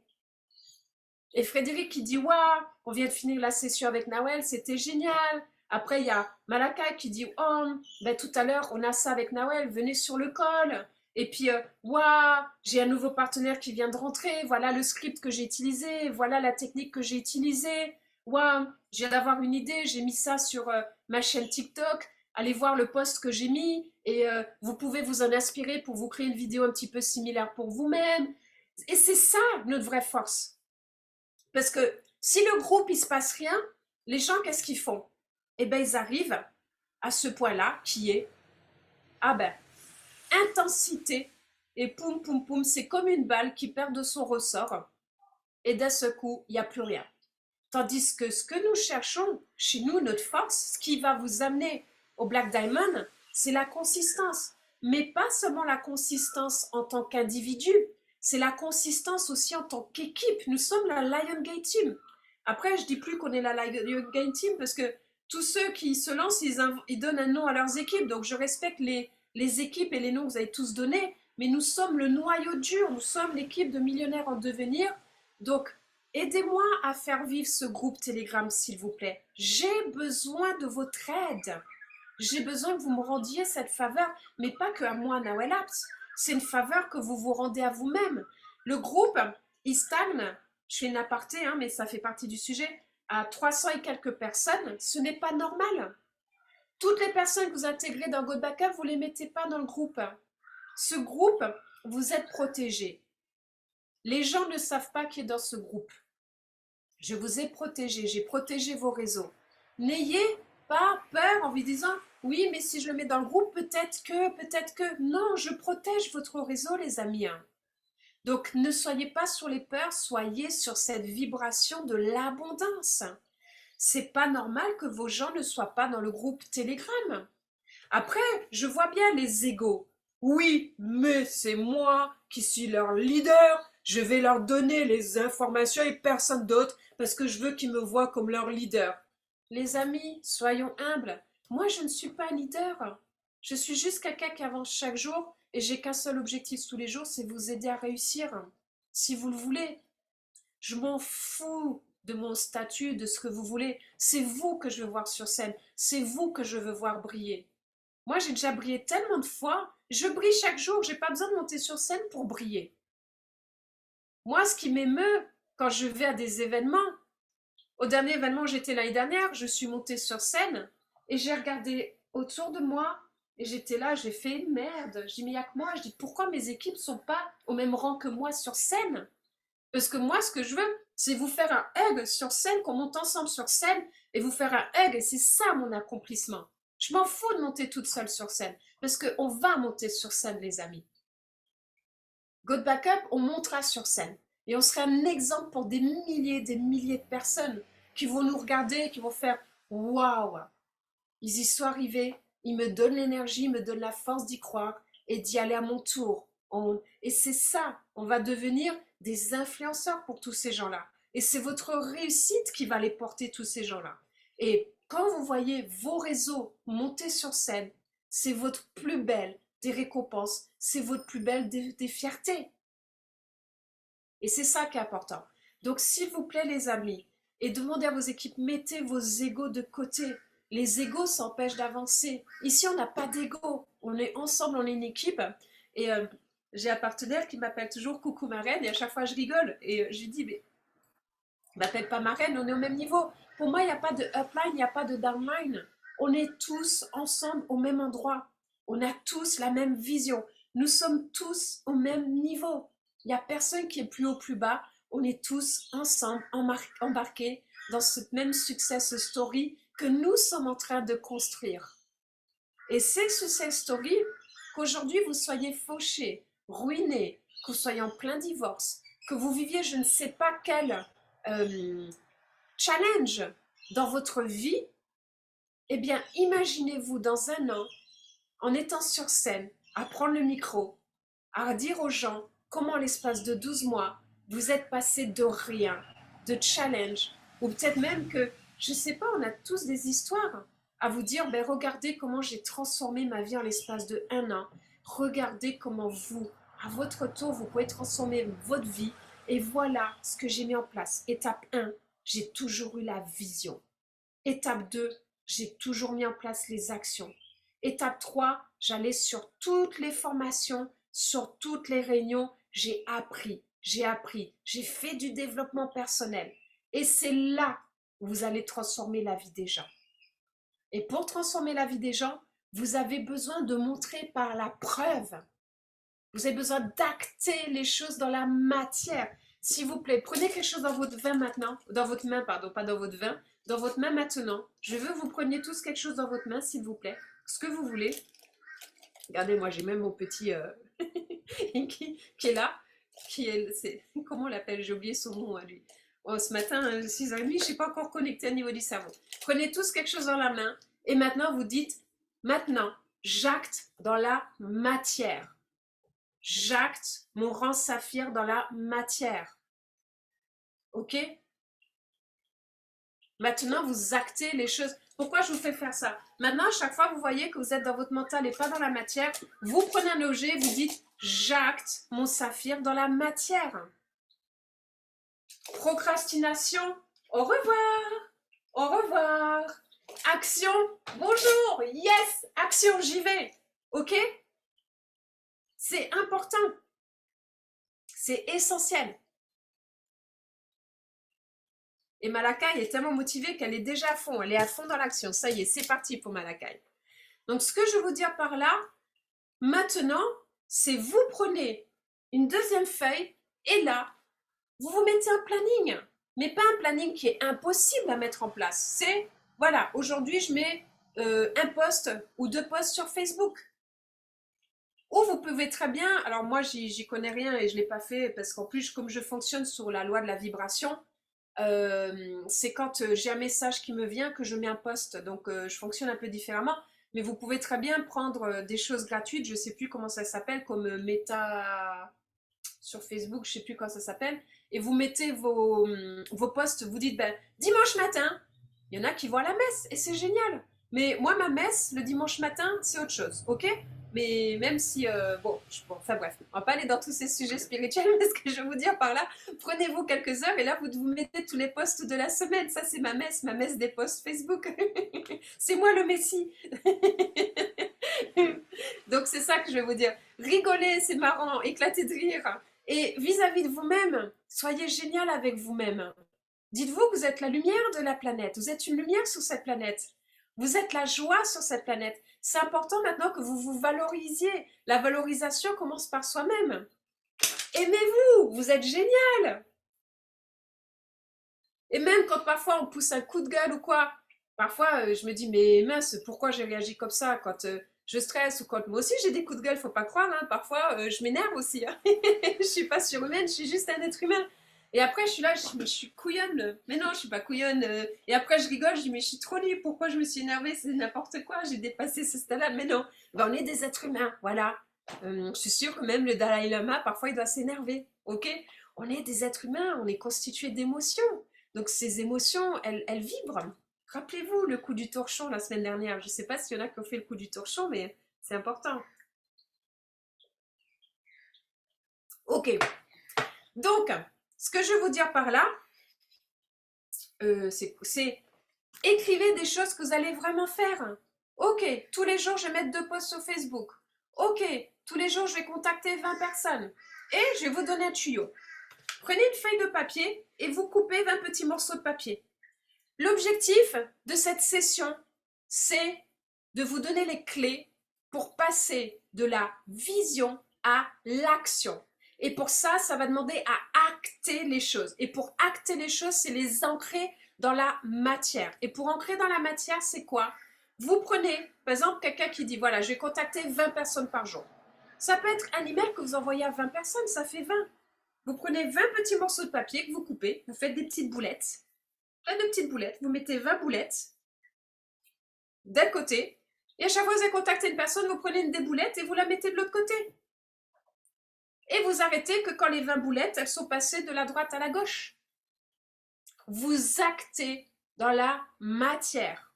Et Frédéric qui dit waouh, on vient de finir la session avec Nawel, c'était génial. Après il y a Malakai qui dit oh, ben tout à l'heure on a ça avec Nawel, venez sur le call. Et puis waouh, j'ai un nouveau partenaire qui vient de rentrer, voilà le script que j'ai utilisé, voilà la technique que j'ai utilisée. Waouh, je viens d'avoir une idée, j'ai mis ça sur ma chaîne TikTok. Allez voir le post que j'ai mis et vous pouvez vous en inspirer pour vous créer une vidéo un petit peu similaire pour vous-même. Et c'est ça notre vraie force. Parce que si le groupe, il ne se passe rien, les gens, qu'est-ce qu'ils font? Eh bien, ils arrivent à ce point-là qui est, intensité, et poum, poum, poum, c'est comme une balle qui perd de son ressort, et d'un seul coup, il n'y a plus rien. Tandis que ce que nous cherchons, chez nous, notre force, ce qui va vous amener au Black Diamond, c'est la consistance. Mais pas seulement la consistance en tant qu'individu, c'est la consistance aussi en tant qu'équipe. Nous sommes la Lion Gate Team. Après, je ne dis plus qu'on est la Lion Gate Team parce que tous ceux qui se lancent, ils donnent un nom à leurs équipes. Donc, je respecte les équipes et les noms que vous avez tous donnés. Mais nous sommes le noyau dur. Nous sommes l'équipe de millionnaires en devenir. Donc, aidez-moi à faire vivre ce groupe Telegram, s'il vous plaît. J'ai besoin de votre aide. J'ai besoin que vous me rendiez cette faveur, mais pas que à moi, Nawel Apps. C'est une faveur que vous vous rendez à vous-même. Le groupe, il stagne, je fais une aparté, mais ça fait partie du sujet, à 300 et quelques personnes. Ce n'est pas normal. Toutes les personnes que vous intégrez dans GoBackup, vous ne les mettez pas dans le groupe. Ce groupe, vous êtes protégés. Les gens ne savent pas qui est dans ce groupe. Je vous ai protégé, j'ai protégé vos réseaux. N'ayez pas peur en vous disant « Oui, mais si je le mets dans le groupe, peut-être que… » Non, je protège votre réseau, les amis. Donc, ne soyez pas sur les peurs, soyez sur cette vibration de l'abondance. C'est pas normal que vos gens ne soient pas dans le groupe Telegram. Après, je vois bien les égos. Oui, mais c'est moi qui suis leur leader. Je vais leur donner les informations et personne d'autre parce que je veux qu'ils me voient comme leur leader. Les amis, soyons humbles. Moi, je ne suis pas leader. Je suis juste quelqu'un qui avance chaque jour et j'ai qu'un seul objectif tous les jours, c'est vous aider à réussir. Si vous le voulez. Je m'en fous de mon statut, de ce que vous voulez. C'est vous que je veux voir sur scène. C'est vous que je veux voir briller. Moi, j'ai déjà brillé tellement de fois. Je brille chaque jour. J'ai pas besoin de monter sur scène pour briller. Moi, ce qui m'émeut quand je vais à des événements, au dernier événement où j'étais l'année dernière, je suis montée sur scène et j'ai regardé autour de moi et j'étais là, j'ai fait merde. Je dis, mais il n'y a que moi. Je dis, pourquoi mes équipes ne sont pas au même rang que moi sur scène? Parce que moi, ce que je veux, c'est vous faire un hug sur scène, qu'on monte ensemble sur scène et vous faire un hug. Et c'est ça mon accomplissement. Je m'en fous de monter toute seule sur scène. Parce qu'on va monter sur scène, les amis. God Backup, on montera sur scène. Et on sera un exemple pour des milliers de personnes qui vont nous regarder, qui vont faire « Waouh, ils y sont arrivés, ils me donnent l'énergie, ils me donnent la force d'y croire et d'y aller à mon tour. » Et c'est ça, on va devenir des influenceurs pour tous ces gens-là. Et c'est votre réussite qui va les porter, tous ces gens-là. Et quand vous voyez vos réseaux monter sur scène, c'est votre plus belle des récompenses, c'est votre plus belle des fiertés. Et c'est ça qui est important. Donc, s'il vous plaît, les amis, et demandez à vos équipes, mettez vos égos de côté. Les égos s'empêchent d'avancer. Ici, on n'a pas d'ego. On est ensemble, on est une équipe. Et j'ai un partenaire qui m'appelle toujours Coucou Marraine, et à chaque fois, je rigole. Et je lui dis, mais m'appelle pas Marraine, on est au même niveau. Pour moi, il n'y a pas de upline, il n'y a pas de downline. On est tous ensemble au même endroit. On a tous la même vision. Nous sommes tous au même niveau. Il n'y a personne qui est plus haut, plus bas. On est tous ensemble, embarqués dans cette même success story que nous sommes en train de construire. Et c'est success story qu'aujourd'hui vous soyez fauchés, ruinés, que vous soyez en plein divorce, que vous viviez je ne sais pas quel challenge dans votre vie, eh bien imaginez-vous dans un an en étant sur scène, à prendre le micro, à dire aux gens comment l'espace de 12 mois, vous êtes passé de rien, de challenge, ou peut-être même que, je ne sais pas, on a tous des histoires à vous dire, ben regardez comment j'ai transformé ma vie en l'espace de 1 an, regardez comment vous, à votre tour, vous pouvez transformer votre vie, et voilà ce que j'ai mis en place. Étape 1, j'ai toujours eu la vision. Étape 2, j'ai toujours mis en place les actions. Étape 3, j'allais sur toutes les formations, sur toutes les réunions, j'ai appris, j'ai fait du développement personnel. Et c'est là où vous allez transformer la vie des gens. Et pour transformer la vie des gens, vous avez besoin de montrer par la preuve. Vous avez besoin d'acter les choses dans la matière. S'il vous plaît, prenez quelque chose dans votre vin maintenant, dans votre main, pardon, pas dans votre vin, dans votre main maintenant. Je veux que vous preniez tous quelque chose dans votre main, s'il vous plaît, ce que vous voulez. Regardez, moi j'ai même mon petit qui est là, comment on l'appelle, j'ai oublié son nom à lui. Oh, ce matin, 6h30, je ne suis pas encore connectée au niveau du cerveau. Prenez tous quelque chose dans la main et maintenant vous dites, maintenant, j'acte dans la matière. J'acte mon rang saphir dans la matière. Ok? Maintenant, vous actez les choses. Pourquoi je vous fais faire ça? Maintenant, à chaque fois, vous voyez que vous êtes dans votre mental et pas dans la matière. Vous prenez un objet, vous dites « J'acte mon saphir dans la matière ». Procrastination, au revoir. Au revoir. Action, bonjour. Yes, action, j'y vais. Ok? C'est important. C'est essentiel. Et Malakai est tellement motivée qu'elle est déjà à fond. Elle est à fond dans l'action. Ça y est, c'est parti pour Malakai. Donc, ce que je veux vous dire par là, maintenant, c'est vous prenez une deuxième feuille et là, vous vous mettez un planning. Mais pas un planning qui est impossible à mettre en place. C'est, voilà, aujourd'hui, je mets un post ou 2 posts sur Facebook. Ou vous pouvez très bien, alors moi j'y connais rien et je l'ai pas fait parce qu'en plus comme je fonctionne sur la loi de la vibration, c'est quand j'ai un message qui me vient que je mets un post. Donc je fonctionne un peu différemment. Mais vous pouvez très bien prendre des choses gratuites, je sais plus comment ça s'appelle, comme Meta sur Facebook, je sais plus comment ça s'appelle, et vous mettez vos posts, vous dites ben, dimanche matin, il y en a qui vont à la messe et c'est génial. Mais moi, ma messe, le dimanche matin, c'est autre chose, ok? Mais même si, bon, enfin bref, on va pas aller dans tous ces sujets spirituels, mais ce que je veux vous dire par là, prenez-vous quelques heures et là, vous mettez tous les posts de la semaine. Ça, c'est ma messe des posts Facebook. C'est moi le Messie. Donc, c'est ça que je vais vous dire. Rigolez, c'est marrant, éclatez de rire. Et vis-à-vis de vous-même, soyez génial avec vous-même. Dites-vous que vous êtes la lumière de la planète. Vous êtes une lumière sur cette planète. Vous êtes la joie sur cette planète. C'est important maintenant que vous vous valorisiez. La valorisation commence par soi-même. Aimez-vous, vous êtes génial. Et même quand parfois on pousse un coup de gueule ou quoi, parfois je me dis mais mince, pourquoi j'ai réagi comme ça quand je stresse ou quand moi aussi j'ai des coups de gueule, faut pas croire, hein, parfois je m'énerve aussi. Hein. Je suis pas surhumaine, je suis juste un être humain. Et après je suis là, je suis couillonne. Mais non, je suis pas couillonne. Et après je rigole, je dis mais je suis trop nulle, pourquoi je me suis énervée, c'est n'importe quoi, j'ai dépassé ce stade-là. Mais non, ben, on est des êtres humains, voilà. Je suis sûre que même le Dalai Lama, parfois il doit s'énerver, ok? On est des êtres humains, on est constitué d'émotions. Donc ces émotions, elles vibrent. Rappelez-vous le coup du torchon la semaine dernière. Je ne sais pas s'il y en a qui ont fait le coup du torchon, mais c'est important. Ok. Donc, ce que je veux vous dire par là, c'est écrivez des choses que vous allez vraiment faire. Ok, tous les jours, je vais mettre 2 posts sur Facebook. Ok, tous les jours, je vais contacter 20 personnes. Et je vais vous donner un tuyau. Prenez une feuille de papier et vous coupez 20 petits morceaux de papier. L'objectif de cette session, c'est de vous donner les clés pour passer de la vision à l'action. Et pour ça, ça va demander à acter les choses. Et pour acter les choses, c'est les ancrer dans la matière. Et pour ancrer dans la matière, c'est quoi? Vous prenez, par exemple, quelqu'un qui dit, voilà, je vais contacter 20 personnes par jour. Ça peut être un email que vous envoyez à 20 personnes, ça fait 20. Vous prenez 20 petits morceaux de papier que vous coupez, vous faites des petites boulettes. Plein de petites boulettes, vous mettez 20 boulettes d'un côté, et à chaque fois que vous avez contacté une personne, vous prenez une des boulettes et vous la mettez de l'autre côté. Et vous arrêtez que quand les 20 boulettes, elles sont passées de la droite à la gauche. Vous actez dans la matière.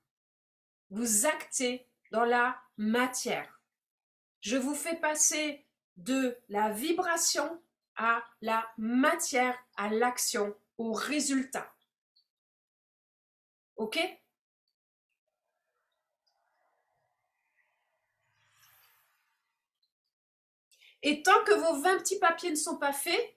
Vous actez dans la matière. Je vous fais passer de la vibration à la matière, à l'action, au résultat. Ok? Et tant que vos 20 petits papiers ne sont pas faits,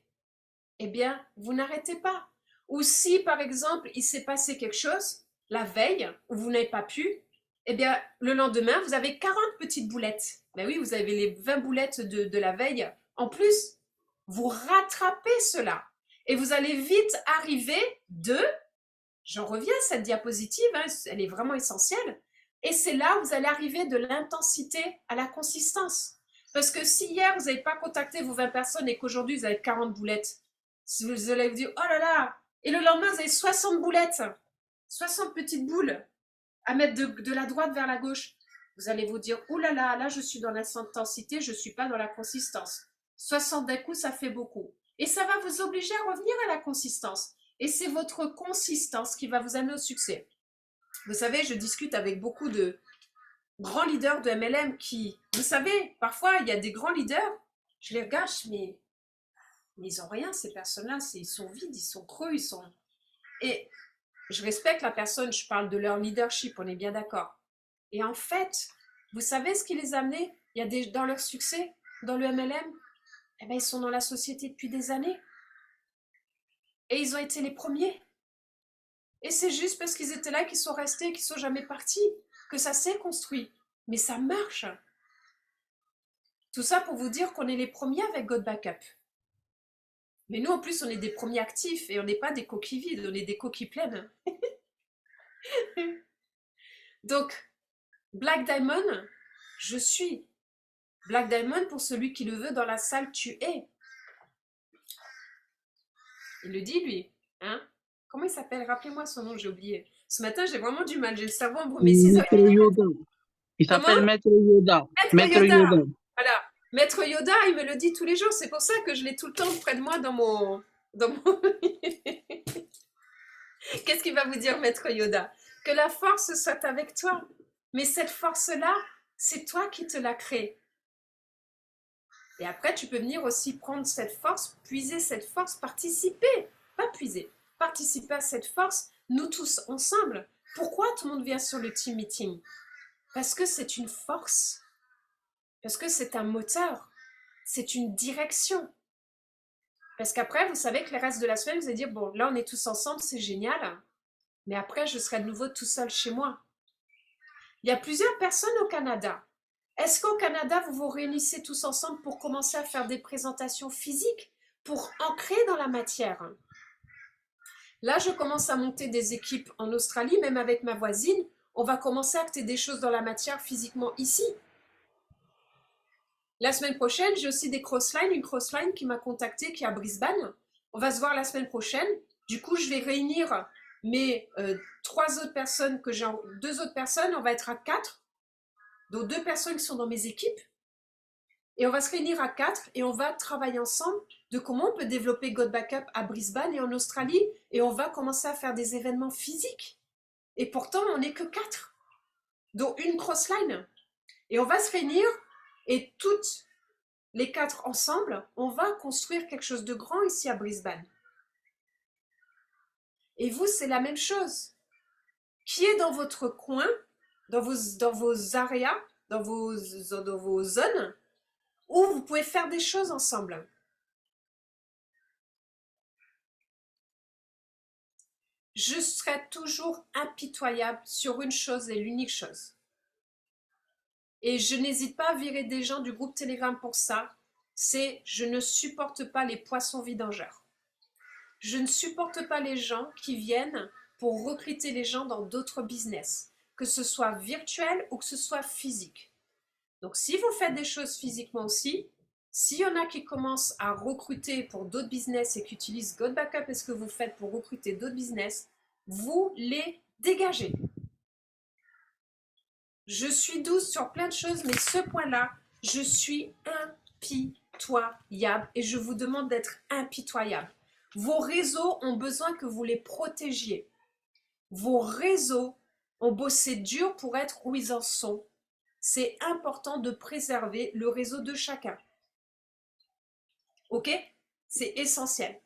eh bien, vous n'arrêtez pas. Ou si, par exemple, il s'est passé quelque chose la veille, où vous n'avez pas pu, eh bien, le lendemain, vous avez 40 petites boulettes. Ben oui, vous avez les 20 boulettes de la veille. En plus, vous rattrapez cela. Et vous allez vite arriver j'en reviens à cette diapositive, hein, elle est vraiment essentielle, et c'est là où vous allez arriver de l'intensité à la consistance. Parce que si hier, vous n'avez pas contacté vos 20 personnes et qu'aujourd'hui, vous avez 40 boulettes, vous allez vous dire, oh là là, et le lendemain, vous avez 60 boulettes, 60 petites boules à mettre de la droite vers la gauche. Vous allez vous dire, oh là là, là, je suis dans l'intensité, je ne suis pas dans la consistance. 60 d'un coup, ça fait beaucoup. Et ça va vous obliger à revenir à la consistance. Et c'est votre consistance qui va vous amener au succès. Vous savez, je discute avec beaucoup de grands leaders de MLM qui, vous savez, parfois il y a des grands leaders, je les regarde, mais ils n'ont rien, ces personnes-là, ils sont vides, ils sont creux, ils sont... Et je respecte la personne, je parle de leur leadership, on est bien d'accord. Et en fait, vous savez ce qui les a amenés dans leur succès, dans le MLM? Eh bien, ils sont dans la société depuis des années. Et ils ont été les premiers. Et c'est juste parce qu'ils étaient là, qu'ils sont restés, qu'ils sont jamais partis, que ça s'est construit. Mais ça marche. Tout ça pour vous dire qu'on est les premiers avec God Backup. Mais nous, en plus, on est des premiers actifs et on n'est pas des coquilles vides, on est des coquilles pleines. Donc, Black Diamond, je suis Black Diamond, pour celui qui le veut, dans la salle, tu es. Il le dit, lui. Hein? Comment il s'appelle? Rappelez-moi son nom, j'ai oublié. Ce matin, j'ai vraiment du mal. J'ai le cerveau embrumé. 6 heures. Maître Yoda. Il Comment? s'appelle Maître Yoda. Maître Yoda. Yoda. Voilà. Maître Yoda, il me le dit tous les jours. C'est pour ça que je l'ai tout le temps près de moi dans mon... Qu'est-ce qu'il va vous dire, Maître Yoda? Que la force soit avec toi. Mais cette force-là, c'est toi qui te la crée. Et après, tu peux venir aussi prendre cette force, puiser cette force, participer. Pas puiser. Participer à cette force, nous tous ensemble. Pourquoi tout le monde vient sur le team meeting? Parce que c'est une force. Parce que c'est un moteur. C'est une direction. Parce qu'après, vous savez que le reste de la semaine, vous allez dire, bon, là, on est tous ensemble, c'est génial. Mais après, je serai de nouveau tout seul chez moi. Il y a plusieurs personnes au Canada. Est-ce qu'au Canada, vous vous réunissez tous ensemble pour commencer à faire des présentations physiques, pour ancrer dans la matière? Là, je commence à monter des équipes en Australie, même avec ma voisine. On va commencer à acter des choses dans la matière physiquement ici. La semaine prochaine, j'ai aussi des crosslines, une crossline qui m'a contacté, qui est à Brisbane. On va se voir la semaine prochaine. Du coup, je vais réunir mes 3 autres personnes, que j'ai 2 autres personnes, on va être à 4. Donc 2 personnes qui sont dans mes équipes. Et on va se réunir à 4 et on va travailler ensemble de comment on peut développer God Backup à Brisbane et en Australie. Et on va commencer à faire des événements physiques. Et pourtant, on n'est que 4. Donc une crossline. Et on va se réunir et toutes les 4 ensemble, on va construire quelque chose de grand ici à Brisbane. Et vous, c'est la même chose. Qui est dans votre coin, dans vos areas, dans vos zones, où vous pouvez faire des choses ensemble. Je serai toujours impitoyable sur une chose et l'unique chose. Et je n'hésite pas à virer des gens du groupe Telegram pour ça. C'est je ne supporte pas les poissons vidangeurs. Je ne supporte pas les gens qui viennent pour recruter les gens dans d'autres business, que ce soit virtuel ou que ce soit physique. Donc si vous faites des choses physiquement aussi, s'il y en a qui commencent à recruter pour d'autres business et qui utilisent God Backup et ce que vous faites pour recruter d'autres business, vous les dégagez. Je suis douce sur plein de choses, mais ce point-là, je suis impitoyable et je vous demande d'être impitoyable. Vos réseaux ont besoin que vous les protégiez. Vos réseaux ont bossé dur pour être où ils en sont. C'est important de préserver le réseau de chacun. Ok? C'est essentiel.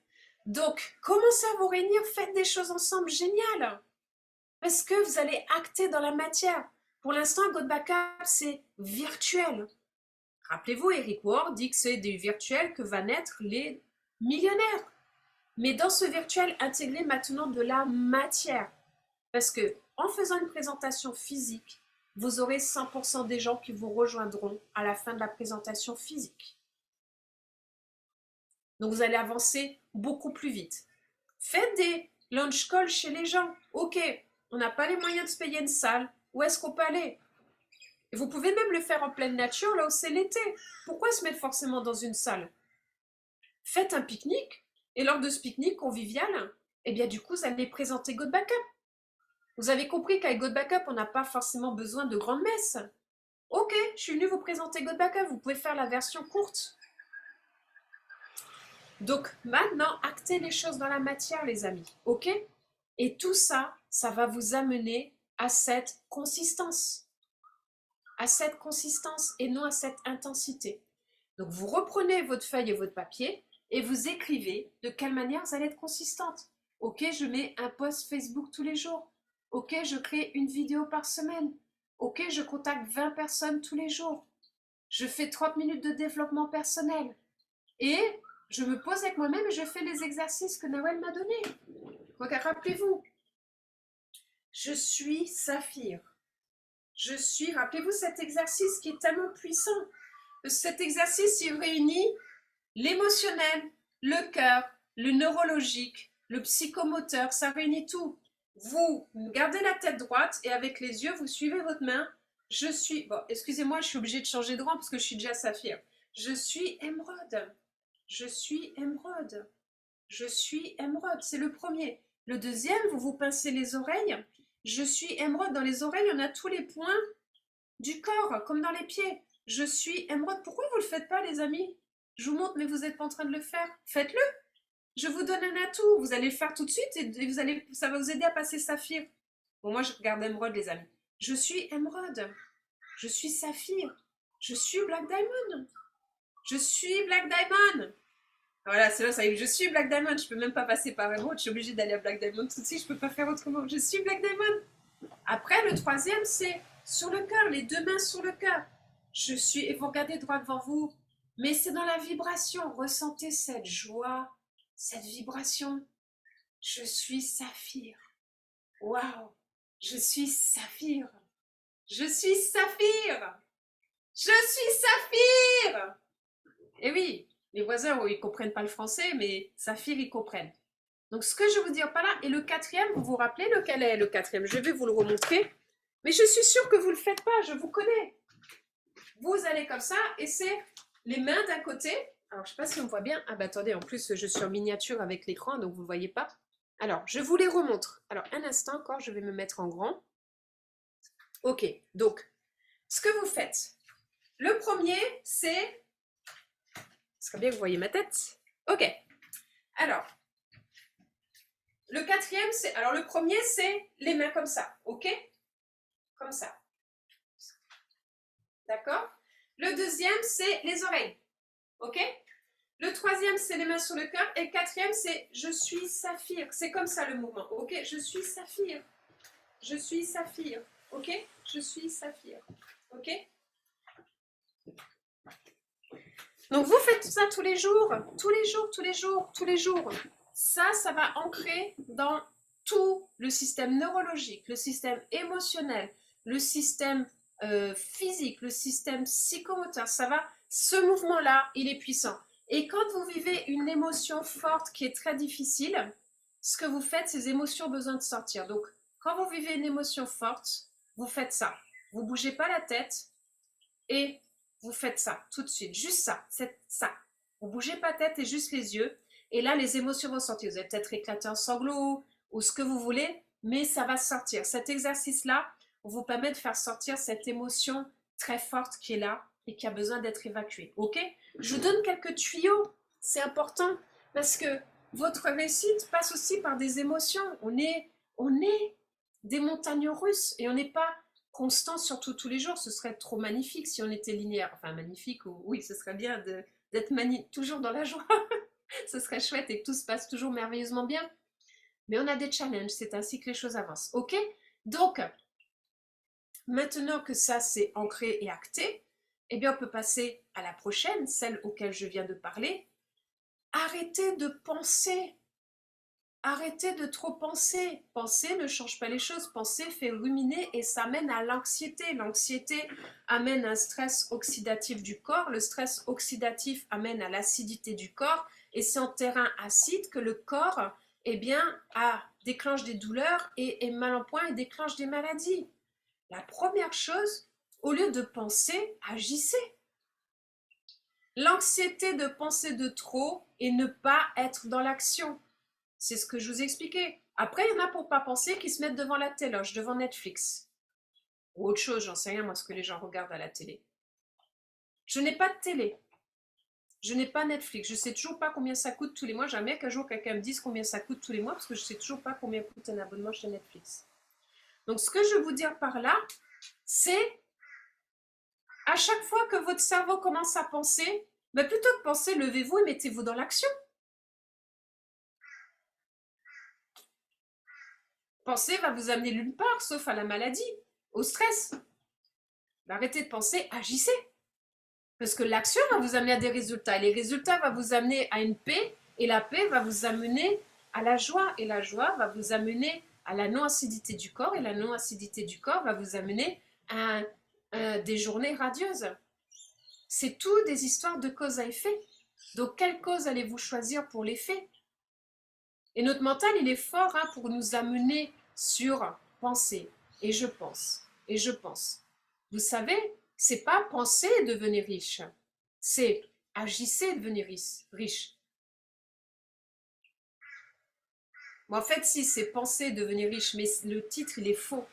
Donc, commencez à vous réunir, faites des choses ensemble, génial! Parce que vous allez acter dans la matière. Pour l'instant, God Backup, c'est virtuel. Rappelez-vous, Eric Ward dit que c'est du virtuel que va naître les millionnaires. Mais dans ce virtuel, intégrez maintenant de la matière. Parce que en faisant une présentation physique, vous aurez 100% des gens qui vous rejoindront à la fin de la présentation physique. Donc vous allez avancer beaucoup plus vite. Faites des launch calls chez les gens. Ok, on n'a pas les moyens de se payer une salle. Où est-ce qu'on peut aller? Et vous pouvez même le faire en pleine nature, là où c'est l'été. Pourquoi se mettre forcément dans une salle? Faites un pique-nique. Et lors de ce pique-nique convivial, eh bien du coup, vous allez présenter God Backup. Vous avez compris qu'avec God Backup, on n'a pas forcément besoin de grandes messes. Ok, je suis venue vous présenter God Backup. Vous pouvez faire la version courte. Donc maintenant, actez les choses dans la matière, les amis. Ok? Et tout ça, ça va vous amener à cette consistance. À cette consistance et non à cette intensité. Donc vous reprenez votre feuille et votre papier et vous écrivez de quelle manière vous allez être consistante. Ok, je mets un post Facebook tous les jours. Ok, je crée une vidéo par semaine. Ok, je contacte 20 personnes tous les jours. Je fais 30 minutes de développement personnel. Et je me pose avec moi-même et je fais les exercices que Nawel m'a donnés. Rappelez-vous, je suis Saphir. Rappelez-vous cet exercice qui est tellement puissant. Cet exercice, il réunit l'émotionnel, le cœur, le neurologique, le psychomoteur, ça réunit tout. Vous gardez la tête droite et avec les yeux, vous suivez votre main. Je suis... Bon, excusez-moi, je suis obligée de changer de rang parce que je suis déjà saphir. Je suis émeraude. Je suis émeraude. Je suis émeraude. C'est le premier. Le deuxième, vous vous pincez les oreilles. Je suis émeraude. Dans les oreilles, on a tous les points du corps, comme dans les pieds. Je suis émeraude. Pourquoi vous ne le faites pas, les amis? Je vous montre, mais vous n'êtes pas en train de le faire. Faites-le. Je vous donne un atout. Vous allez le faire tout de suite et vous allez, ça va vous aider à passer saphir. Bon, moi, je regarde émeraude, les amis. Je suis émeraude. Je suis saphir. Je suis Black Diamond. Je suis Black Diamond. Voilà, c'est là, ça y est. Je suis Black Diamond. Je peux même pas passer par émeraude. Je suis obligée d'aller à Black Diamond tout de suite. Je peux pas faire autrement. Je suis Black Diamond. Après, le troisième, c'est sur le cœur. Les deux mains sur le cœur. Je suis, et vous regardez droit devant vous. Mais c'est dans la vibration. Ressentez cette joie, cette vibration. Je suis saphir. Waouh. Je suis saphir. Je suis saphir. Je suis saphir. Et oui, les voisins, ils ne comprennent pas le français, mais saphir, ils comprennent. Donc, ce que je veux vous dire par là, et le quatrième, vous vous rappelez lequel est le quatrième? Je vais vous le remontrer, mais je suis sûre que vous ne le faites pas, je vous connais. Vous allez comme ça, et c'est les mains d'un côté. Alors, je ne sais pas si on voit bien. Ah bah attendez, en plus, je suis en miniature avec l'écran, donc vous ne le voyez pas. Alors, je vous les remontre. Alors, un instant encore, je vais me mettre en grand. Ok, donc, ce que vous faites, le premier, c'est... Ce serait bien que vous voyez ma tête. Ok, alors, le quatrième, c'est... Alors, le premier, c'est les mains comme ça, ok? Comme ça. D'accord? Le deuxième, c'est les oreilles, ok? Le troisième, c'est les mains sur le cœur. Et le quatrième, c'est je suis saphir. C'est comme ça le mouvement, ok? Je suis saphir. Je suis saphir. Ok? Je suis saphir. Ok? Donc, vous faites ça tous les jours. Tous les jours, tous les jours, tous les jours. Ça va ancrer dans tout le système neurologique, le système émotionnel, le système physique, le système psychomoteur. Ce mouvement-là, il est puissant. Et quand vous vivez une émotion forte qui est très difficile, ce que vous faites, ces émotions ont besoin de sortir. Donc, quand vous vivez une émotion forte, vous faites ça. Vous ne bougez pas la tête et vous faites ça tout de suite. Juste ça, c'est ça. Vous ne bougez pas la tête et juste les yeux. Et là, les émotions vont sortir. Vous allez peut-être éclater en sanglots ou ce que vous voulez, mais ça va sortir. Cet exercice-là vous permet de faire sortir cette émotion très forte qui est là et qui a besoin d'être évacuée. Ok? Je vous donne quelques tuyaux. C'est important parce que votre réussite passe aussi par des émotions. On est des montagnes russes et on n'est pas constant surtout tous les jours. Ce serait trop magnifique si on était linéaire. Enfin, magnifique, oui, ce serait bien d'être toujours dans la joie. Ce serait chouette et que tout se passe toujours merveilleusement bien. Mais on a des challenges, c'est ainsi que les choses avancent. Ok? Donc, maintenant que ça c'est ancré et acté, eh bien on peut passer à la prochaine, celle auquel je viens de parler. Arrêtez de penser. Arrêtez de trop penser. Penser ne change pas les choses. Penser fait ruminer et ça mène à l'anxiété. L'anxiété amène un stress oxydatif du corps. Le stress oxydatif amène à l'acidité du corps. Et c'est en terrain acide que le corps déclenche des douleurs et est mal en point et déclenche des maladies. La première chose, au lieu de penser, agissez. L'anxiété de penser de trop et ne pas être dans l'action. C'est ce que je vous ai expliqué. Après, il y en a pour pas penser qui se mettent devant la téloche, devant Netflix. Ou autre chose, j'en sais rien, moi, ce que les gens regardent à la télé. Je n'ai pas de télé. Je n'ai pas Netflix. Je ne sais toujours pas combien ça coûte tous les mois. Jamais qu'un jour quelqu'un me dise combien ça coûte tous les mois, parce que je ne sais toujours pas combien coûte un abonnement chez Netflix. Donc, ce que je veux vous dire par là, c'est à chaque fois que votre cerveau commence à penser, mais plutôt que penser, levez-vous et mettez-vous dans l'action. Penser va vous amener nulle part, sauf à la maladie, au stress. Arrêtez de penser, agissez. Parce que l'action va vous amener à des résultats. Et les résultats vont vous amener à une paix. Et la paix va vous amener à la joie. Et la joie va vous amener à la non-acidité du corps. Et la non-acidité du corps va vous amener à des journées radieuses. C'est tout des histoires de cause à effet. Donc, quelle cause allez-vous choisir pour l'effet? Et notre mental, il est fort pour nous amener sur penser. Et je pense. Et je pense. Vous savez, c'est pas penser devenir riche, c'est agissez devenir riche. Mais en fait, si, c'est penser devenir riche, mais le titre, il est faux.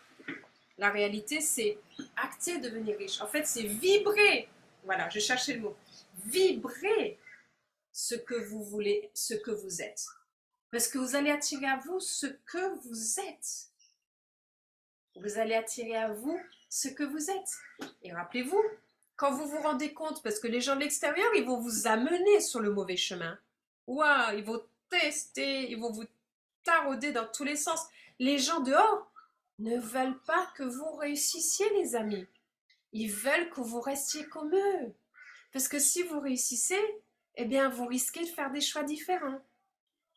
La réalité, c'est acter devenir riche. En fait, c'est vibrer. Voilà, je cherchais le mot. Vibrer ce que vous voulez, ce que vous êtes. Parce que vous allez attirer à vous ce que vous êtes. Vous allez attirer à vous ce que vous êtes. Et rappelez-vous, quand vous vous rendez compte, parce que les gens de l'extérieur, ils vont vous amener sur le mauvais chemin. Waouh, ils vont tester, ils vont vous tarauder dans tous les sens. Les gens dehors ne veulent pas que vous réussissiez, les amis. Ils veulent que vous restiez comme eux. Parce que si vous réussissez, eh bien, vous risquez de faire des choix différents.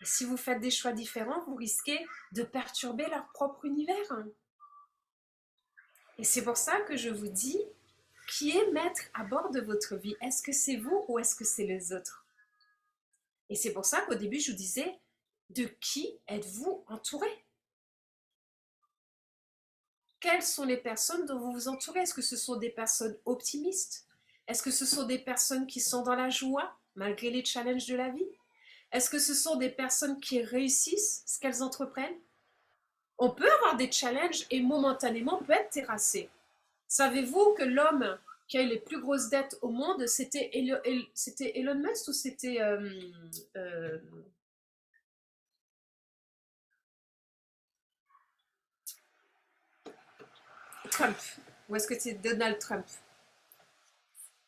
Et si vous faites des choix différents, vous risquez de perturber leur propre univers. Et c'est pour ça que je vous dis, qui est maître à bord de votre vie? Est-ce que c'est vous ou est-ce que c'est les autres? Et c'est pour ça qu'au début, je vous disais, de qui êtes-vous entouré? Quelles sont les personnes dont vous vous entourez? Est-ce que ce sont des personnes optimistes? Est-ce que ce sont des personnes qui sont dans la joie, malgré les challenges de la vie? Est-ce que ce sont des personnes qui réussissent ce qu'elles entreprennent? On peut avoir des challenges et momentanément on peut être terrassé. Savez-vous que l'homme qui a eu les plus grosses dettes au monde, c'était Elon Musk ou c'était Trump? Ou est-ce que c'est Donald Trump?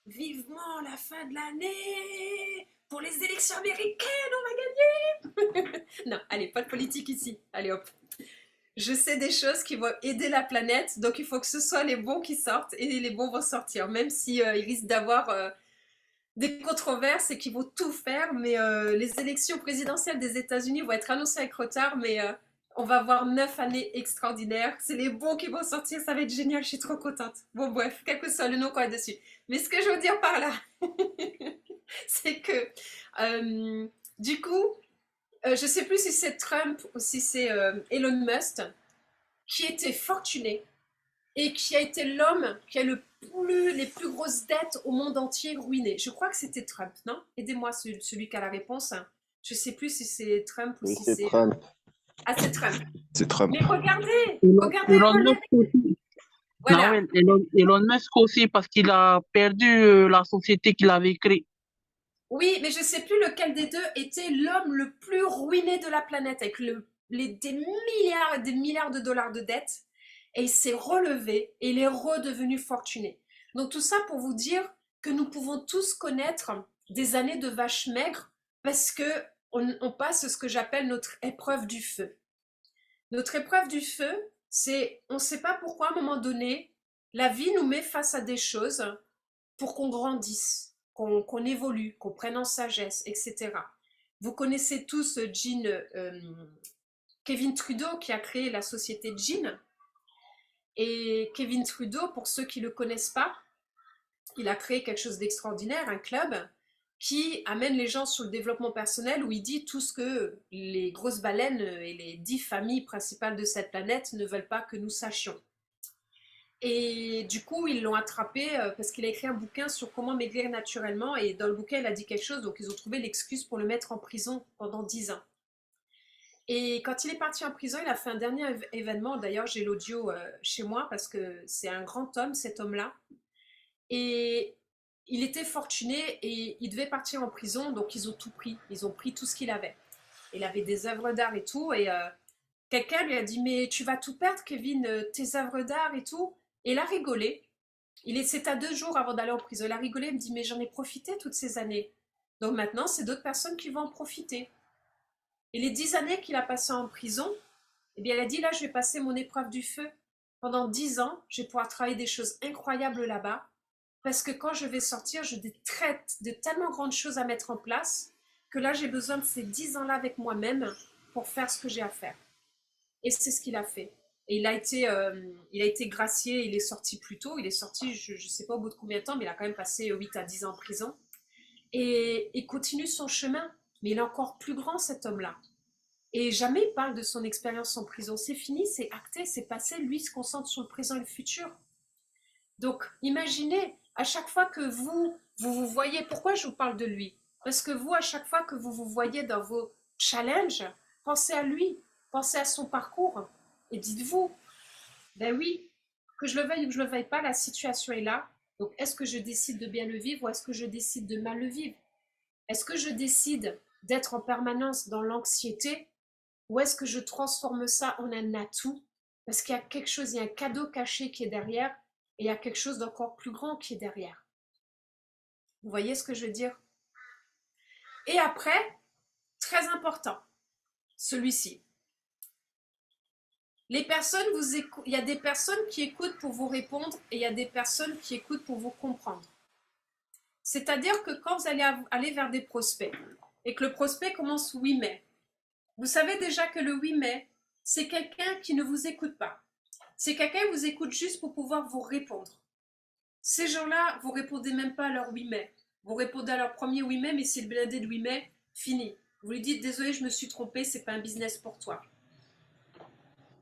Vivement la fin de l'année! Pour les élections américaines, on va gagner! Non, allez, pas de politique ici. Allez hop. Je sais des choses qui vont aider la planète, donc il faut que ce soit les bons qui sortent et les bons vont sortir, même si ils risquent d'avoir des controverses et qu'ils vont tout faire, mais les élections présidentielles des États-Unis vont être annoncées avec retard, mais on va avoir 9 années extraordinaires. C'est les bons qui vont sortir, ça va être génial, je suis trop contente. Bon bref, quel que soit le nom qu'on a dessus. Mais ce que je veux dire par là, c'est que du coup, je ne sais plus si c'est Trump ou si c'est Elon Musk, qui était fortuné et qui a été l'homme qui a les plus grosses dettes au monde entier ruiné. Je crois que c'était Trump, non? Aidez-moi, celui qui a la réponse. Je ne sais plus si c'est Trump ou Oui, si c'est c'est... Trump. Ah, c'est Trump. C'est Trump. Mais regardez Elon Musk aussi. Voilà. Non, Elon Musk aussi, parce qu'il a perdu la société qu'il avait créée. Oui, mais je ne sais plus lequel des deux était l'homme le plus ruiné de la planète, avec des milliards et des milliards de dollars de dettes. Et il s'est relevé et il est redevenu fortuné. Donc tout ça pour vous dire que nous pouvons tous connaître des années de vaches maigres parce que on passe ce que j'appelle notre épreuve du feu. Notre épreuve du feu, c'est on ne sait pas pourquoi à un moment donné, la vie nous met face à des choses pour qu'on grandisse, qu'on évolue, qu'on prenne en sagesse, etc. Vous connaissez tous Kevin Trudeau qui a créé la société Gin. Et Kevin Trudeau, pour ceux qui ne le connaissent pas, il a créé quelque chose d'extraordinaire, un club qui amène les gens sur le développement personnel où il dit tout ce que les grosses baleines et les 10 familles principales de cette planète ne veulent pas que nous sachions. Et du coup, ils l'ont attrapé parce qu'il a écrit un bouquin sur comment maigrir naturellement et dans le bouquin, il a dit quelque chose, donc ils ont trouvé l'excuse pour le mettre en prison pendant 10 ans. Et quand il est parti en prison, il a fait un dernier événement. D'ailleurs, j'ai l'audio chez moi parce que c'est un grand homme, cet homme-là. Et il était fortuné et il devait partir en prison, donc ils ont tout pris. Ils ont pris tout ce qu'il avait. Il avait des œuvres d'art et tout. Et quelqu'un lui a dit, mais tu vas tout perdre, Kevin, tes œuvres d'art et tout. Et il a rigolé. C'est à 2 jours avant d'aller en prison. Il a rigolé, il me dit, mais j'en ai profité toutes ces années. Donc maintenant, c'est d'autres personnes qui vont en profiter. Et les 10 années qu'il a passées en prison, eh bien, il a dit, là, je vais passer mon épreuve du feu. Pendant 10 ans, je vais pouvoir travailler des choses incroyables là-bas. Parce que quand je vais sortir, je traite de tellement grandes choses à mettre en place que là, j'ai besoin de ces 10 ans-là avec moi-même pour faire ce que j'ai à faire. Et c'est ce qu'il a fait. Et il a été gracié, il est sorti plus tôt. Il est sorti, je ne sais pas au bout de combien de temps, mais il a quand même passé 8 à 10 ans en prison. Et il continue son chemin. Mais il est encore plus grand, cet homme-là. Et jamais il parle de son expérience en prison. C'est fini, c'est acté, c'est passé. Lui, il se concentre sur le présent et le futur. Donc, imaginez, à chaque fois que vous voyez, pourquoi je vous parle de lui? Parce que vous, à chaque fois que vous vous voyez dans vos challenges, pensez à lui, pensez à son parcours, et dites-vous, ben oui, que je le veuille ou que je le veuille pas, la situation est là. Donc, est-ce que je décide de bien le vivre ou est-ce que je décide de mal le vivre? Est-ce que je décide d'être en permanence dans l'anxiété ou est-ce que je transforme ça en un atout? Parce qu'il y a quelque chose, il y a un cadeau caché qui est derrière et il y a quelque chose d'encore plus grand qui est derrière. Vous voyez ce que je veux dire? Et après, très important, celui-ci. Les personnes vous écoutent, il y a des personnes qui écoutent pour vous répondre et il y a des personnes qui écoutent pour vous comprendre. C'est-à-dire que quand vous allez aller vers des prospects et que le prospect commence oui mais, vous savez déjà que le oui mais, c'est quelqu'un qui ne vous écoute pas. C'est quelqu'un qui vous écoute juste pour pouvoir vous répondre. Ces gens-là, vous répondez même pas à leur oui mais. Vous répondez à leur premier oui mais c'est le blindé de oui mais, fini. Vous lui dites désolé, je me suis trompé, c'est pas un business pour toi.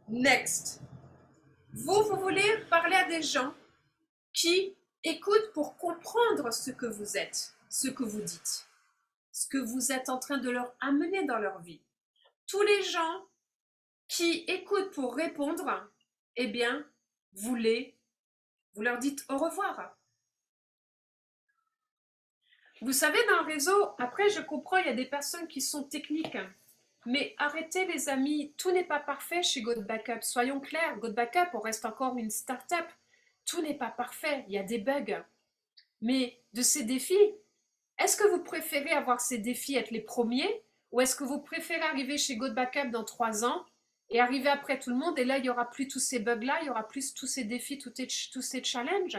Next. Vous voulez parler à des gens qui écoutent pour comprendre ce que vous êtes, ce que vous dites, ce que vous êtes en train de leur amener dans leur vie. Tous les gens qui écoutent pour répondre, eh bien, vous leur dites au revoir. Vous savez, dans le réseau, après je comprends, il y a des personnes qui sont techniques, mais arrêtez les amis, tout n'est pas parfait chez GoBackup, soyons clairs, GoBackup, on reste encore une start-up, tout n'est pas parfait, il y a des bugs. Mais de ces défis, est-ce que vous préférez avoir ces défis, être les premiers, ou est-ce que vous préférez arriver chez GoBackup dans 3 ans et arriver après tout le monde, et là, il n'y aura plus tous ces bugs-là, il y aura plus tous ces défis, tous ces challenges?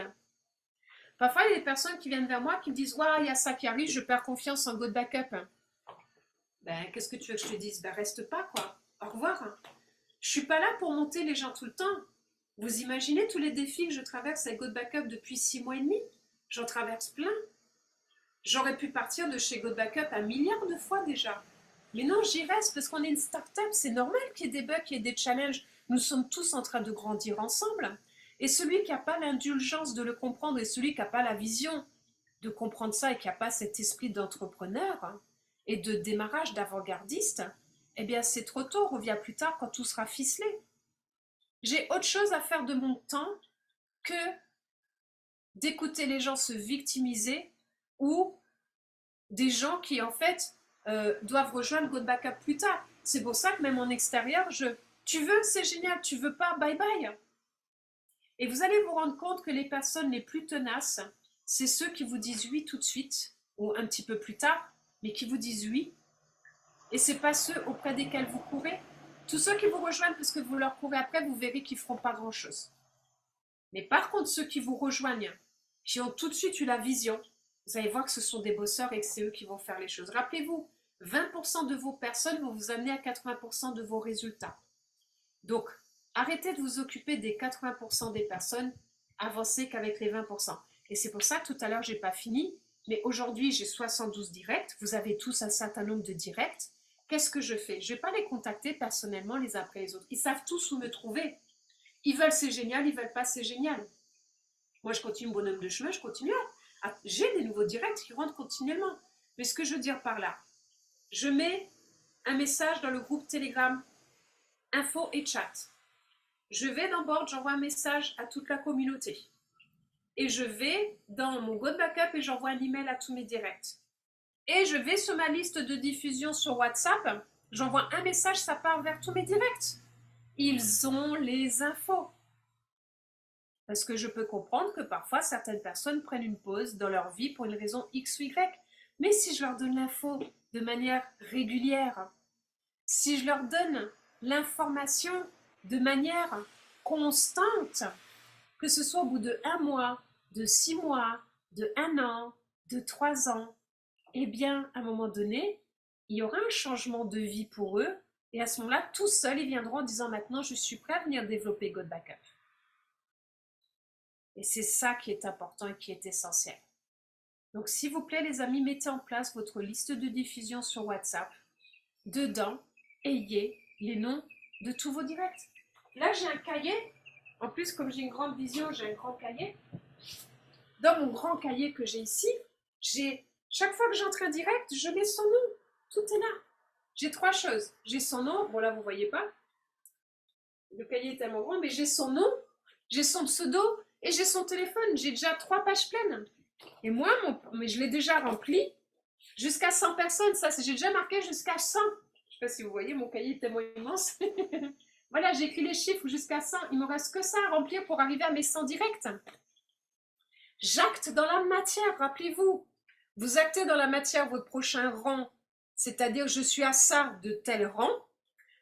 Parfois, il y a des personnes qui viennent vers moi qui me disent « Waouh, il y a ça qui arrive, je perds confiance en GoBackup. » Ben, qu'est-ce que tu veux que je te dise? Ben, reste pas, quoi. Au revoir. Je suis pas là pour monter les gens tout le temps. Vous imaginez tous les défis que je traverse avec GoBackup depuis 6 mois et demi? J'en traverse plein. J'aurais pu partir de chez GoBackup 1 milliard de fois déjà. Mais non, j'y reste parce qu'on est une start-up. C'est normal qu'il y ait des bugs, qu'il y ait des challenges. Nous sommes tous en train de grandir ensemble. Et celui qui n'a pas l'indulgence de le comprendre et celui qui n'a pas la vision de comprendre ça et qui n'a pas cet esprit d'entrepreneur et de démarrage d'avant-gardiste, eh bien c'est trop tôt, on revient plus tard quand tout sera ficelé. J'ai autre chose à faire de mon temps que d'écouter les gens se victimiser ou des gens qui en fait doivent rejoindre GoBackup plus tard. C'est pour ça que même en extérieur, tu veux, c'est génial, tu veux pas, bye bye. Et vous allez vous rendre compte que les personnes les plus tenaces, c'est ceux qui vous disent oui tout de suite ou un petit peu plus tard, mais qui vous disent oui. Et c'est pas ceux auprès desquels vous courez. Tous ceux qui vous rejoignent parce que vous leur courez après, vous verrez qu'ils feront pas grand-chose. Mais par contre, ceux qui vous rejoignent, qui ont tout de suite eu la vision, vous allez voir que ce sont des bosseurs et que c'est eux qui vont faire les choses. Rappelez-vous, 20% de vos personnes vont vous amener à 80% de vos résultats. Donc, arrêtez de vous occuper des 80% des personnes, avancez qu'avec les 20%. Et c'est pour ça que tout à l'heure, j'ai pas fini, mais aujourd'hui, j'ai 72 directs. Vous avez tous un certain nombre de directs. Qu'est-ce que je fais? Je vais pas les contacter personnellement les uns après les autres. Ils savent tous où me trouver. Ils veulent, c'est génial. Ils veulent pas, c'est génial. Moi, je continue mon bonhomme de chemin, je continue. J'ai des nouveaux directs qui rentrent continuellement. Mais ce que je veux dire par là, je mets un message dans le groupe Telegram, info et chat. Je vais dans Board, j'envoie un message à toute la communauté. Et je vais dans mon GoBackup et j'envoie un email à tous mes directs. Et je vais sur ma liste de diffusion sur WhatsApp, j'envoie un message, ça part vers tous mes directs. Ils ont les infos. Parce que je peux comprendre que parfois certaines personnes prennent une pause dans leur vie pour une raison X ou Y. Mais si je leur donne l'info de manière régulière, si je leur donne l'information de manière constante, que ce soit au bout de 1 mois, de 6 mois, de 1 an, de 3 ans, eh bien, à un moment donné, il y aura un changement de vie pour eux, et à ce moment-là, tout seuls, ils viendront en disant maintenant, je suis prêt à venir développer GoBackup. Et c'est ça qui est important et qui est essentiel. Donc, s'il vous plaît, les amis, mettez en place votre liste de diffusion sur WhatsApp. Dedans, ayez les noms de tous vos directs. Là, j'ai un cahier. En plus, comme j'ai une grande vision, j'ai un grand cahier. Dans mon grand cahier que j'ai ici, chaque fois que j'entre en direct, je mets son nom. Tout est là. J'ai 3 choses. J'ai son nom, bon là vous voyez pas, le cahier est tellement grand, mais j'ai son nom, j'ai son pseudo et j'ai son téléphone. J'ai déjà 3 pages pleines. Et moi, mais je l'ai déjà rempli jusqu'à 100 personnes. Ça, j'ai déjà marqué jusqu'à 100. Je ne sais pas si vous voyez, mon cahier est tellement immense. Voilà, j'ai écrit les chiffres jusqu'à 100. Il me reste que ça à remplir pour arriver à mes 100 directs. J'acte dans la matière, rappelez-vous. Vous actez dans la matière votre prochain rang, c'est-à-dire je suis à ça de tel rang.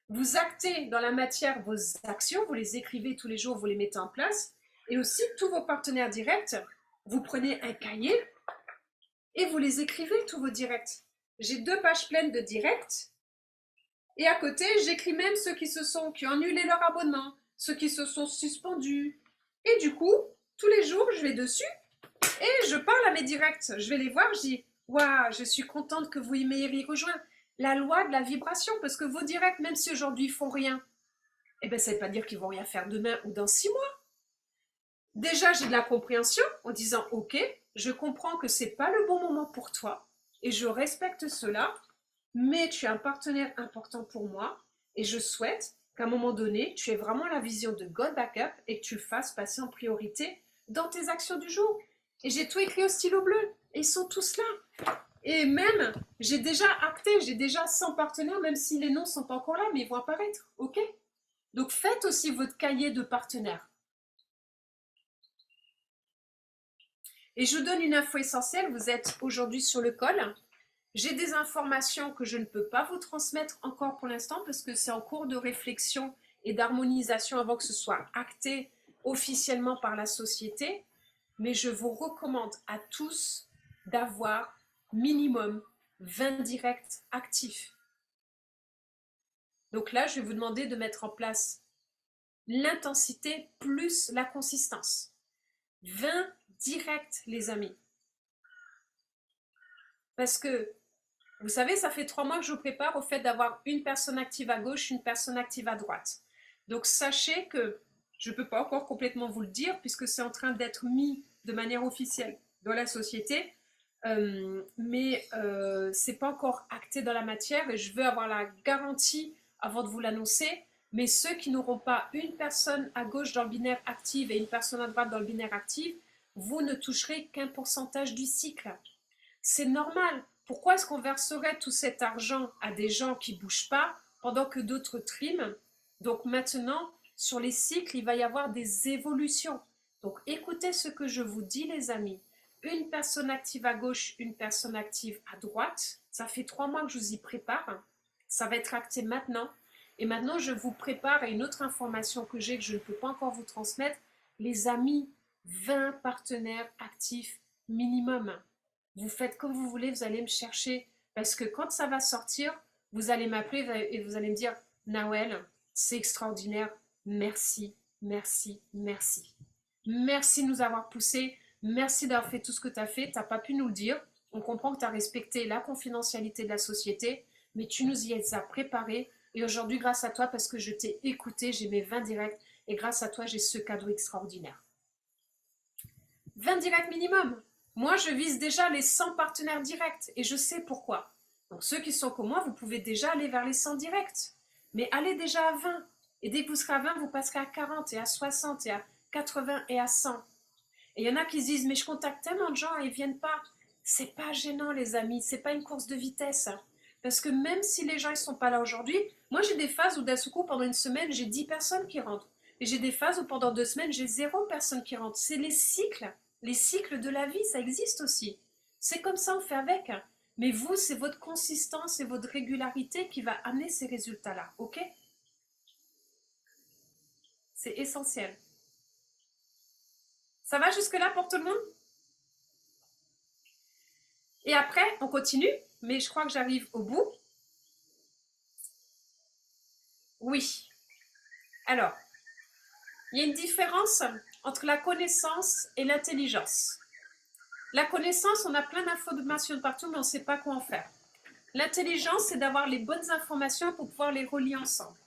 Vous actez dans la matière vos actions, vous les écrivez tous les jours, vous les mettez en place. Et aussi, tous vos partenaires directs, vous prenez un cahier et vous les écrivez, tous vos directs. J'ai 2 pages pleines de directs. Et à côté, j'écris même ceux qui ont annulé leur abonnement, ceux qui se sont suspendus. Et du coup, tous les jours, je vais dessus et je parle à mes directs. Je vais les voir, je dis « Waouh, je suis contente que vous m'ayez rejoint. » La loi de la vibration, parce que vos directs, même si aujourd'hui ils font rien, eh bien, ça ne veut pas dire qu'ils vont rien faire demain ou dans 6 mois. Déjà, j'ai de la compréhension en disant « Ok, je comprends que ce n'est pas le bon moment pour toi et je respecte cela, mais tu es un partenaire important pour moi et je souhaite qu'à un moment donné, tu aies vraiment la vision de God Backup et que tu le fasses passer en priorité dans tes actions du jour. » Et j'ai tout écrit au stylo bleu et ils sont tous là. Et même, j'ai déjà acté, j'ai déjà 100 partenaires, même si les noms ne sont pas encore là, mais ils vont apparaître, ok? Donc faites aussi votre cahier de partenaires. Et je vous donne une info essentielle, vous êtes aujourd'hui sur le call. J'ai des informations que je ne peux pas vous transmettre encore pour l'instant parce que c'est en cours de réflexion et d'harmonisation avant que ce soit acté officiellement par la société. Mais je vous recommande à tous d'avoir minimum 20 directs actifs. Donc là, je vais vous demander de mettre en place l'intensité plus la consistance. 20 directs, les amis. Parce que, vous savez, ça fait 3 mois que je vous prépare au fait d'avoir une personne active à gauche, une personne active à droite. Donc sachez que je ne peux pas encore complètement vous le dire puisque c'est en train d'être mis de manière officielle dans la société. Mais c'est pas encore acté dans la matière et je veux avoir la garantie avant de vous l'annoncer. Mais ceux qui n'auront pas une personne à gauche dans le binaire active et une personne à droite dans le binaire active, vous ne toucherez qu'un pourcentage du cycle. C'est normal. Pourquoi est-ce qu'on verserait tout cet argent à des gens qui ne bougent pas pendant que d'autres triment? Donc maintenant, sur les cycles, il va y avoir des évolutions. Donc écoutez ce que je vous dis, les amis. Une personne active à gauche, une personne active à droite. Ça fait 3 mois que je vous y prépare. Ça va être acté maintenant. Et maintenant, je vous prépare à une autre information que j'ai que je ne peux pas encore vous transmettre. Les amis, 20 partenaires actifs minimum. Vous faites comme vous voulez, vous allez me chercher. Parce que quand ça va sortir, vous allez m'appeler et vous allez me dire « Nawel, c'est extraordinaire. Merci, merci, merci. Merci de nous avoir poussés. Merci d'avoir fait tout ce que tu as fait. Tu n'as pas pu nous le dire. On comprend que tu as respecté la confidentialité de la société, mais tu nous y as préparés. Et aujourd'hui, grâce à toi, parce que je t'ai écouté, j'ai mes 20 directs. Et grâce à toi, j'ai ce cadeau extraordinaire. 20 directs minimum. Moi, je vise déjà les 100 partenaires directs. Et je sais pourquoi. Donc, ceux qui sont comme moi, vous pouvez déjà aller vers les 100 directs. Mais allez déjà à 20. Et dès que vous serez à 20, vous passerez à 40 et à 60 et à 80 et à 100. Et il y en a qui se disent, mais je contacte tellement de gens et ils ne viennent pas. C'est pas gênant, les amis. C'est pas une course de vitesse. Parce que même si les gens ne sont pas là aujourd'hui, moi j'ai des phases où d'un coup, pendant une semaine, j'ai 10 personnes qui rentrent. Et j'ai des phases où pendant 2 semaines, j'ai 0 personne qui rentre. C'est les cycles. Les cycles de la vie, ça existe aussi. C'est comme ça, on fait avec. Mais vous, c'est votre consistance et votre régularité qui va amener ces résultats-là. Ok? C'est essentiel. Ça va jusque-là pour tout le monde? Et après, on continue, mais je crois que j'arrive au bout. Oui. Alors, il y a une différence entre la connaissance et l'intelligence. La connaissance, on a plein d'informations de partout, mais on ne sait pas quoi en faire. L'intelligence, c'est d'avoir les bonnes informations pour pouvoir les relier ensemble.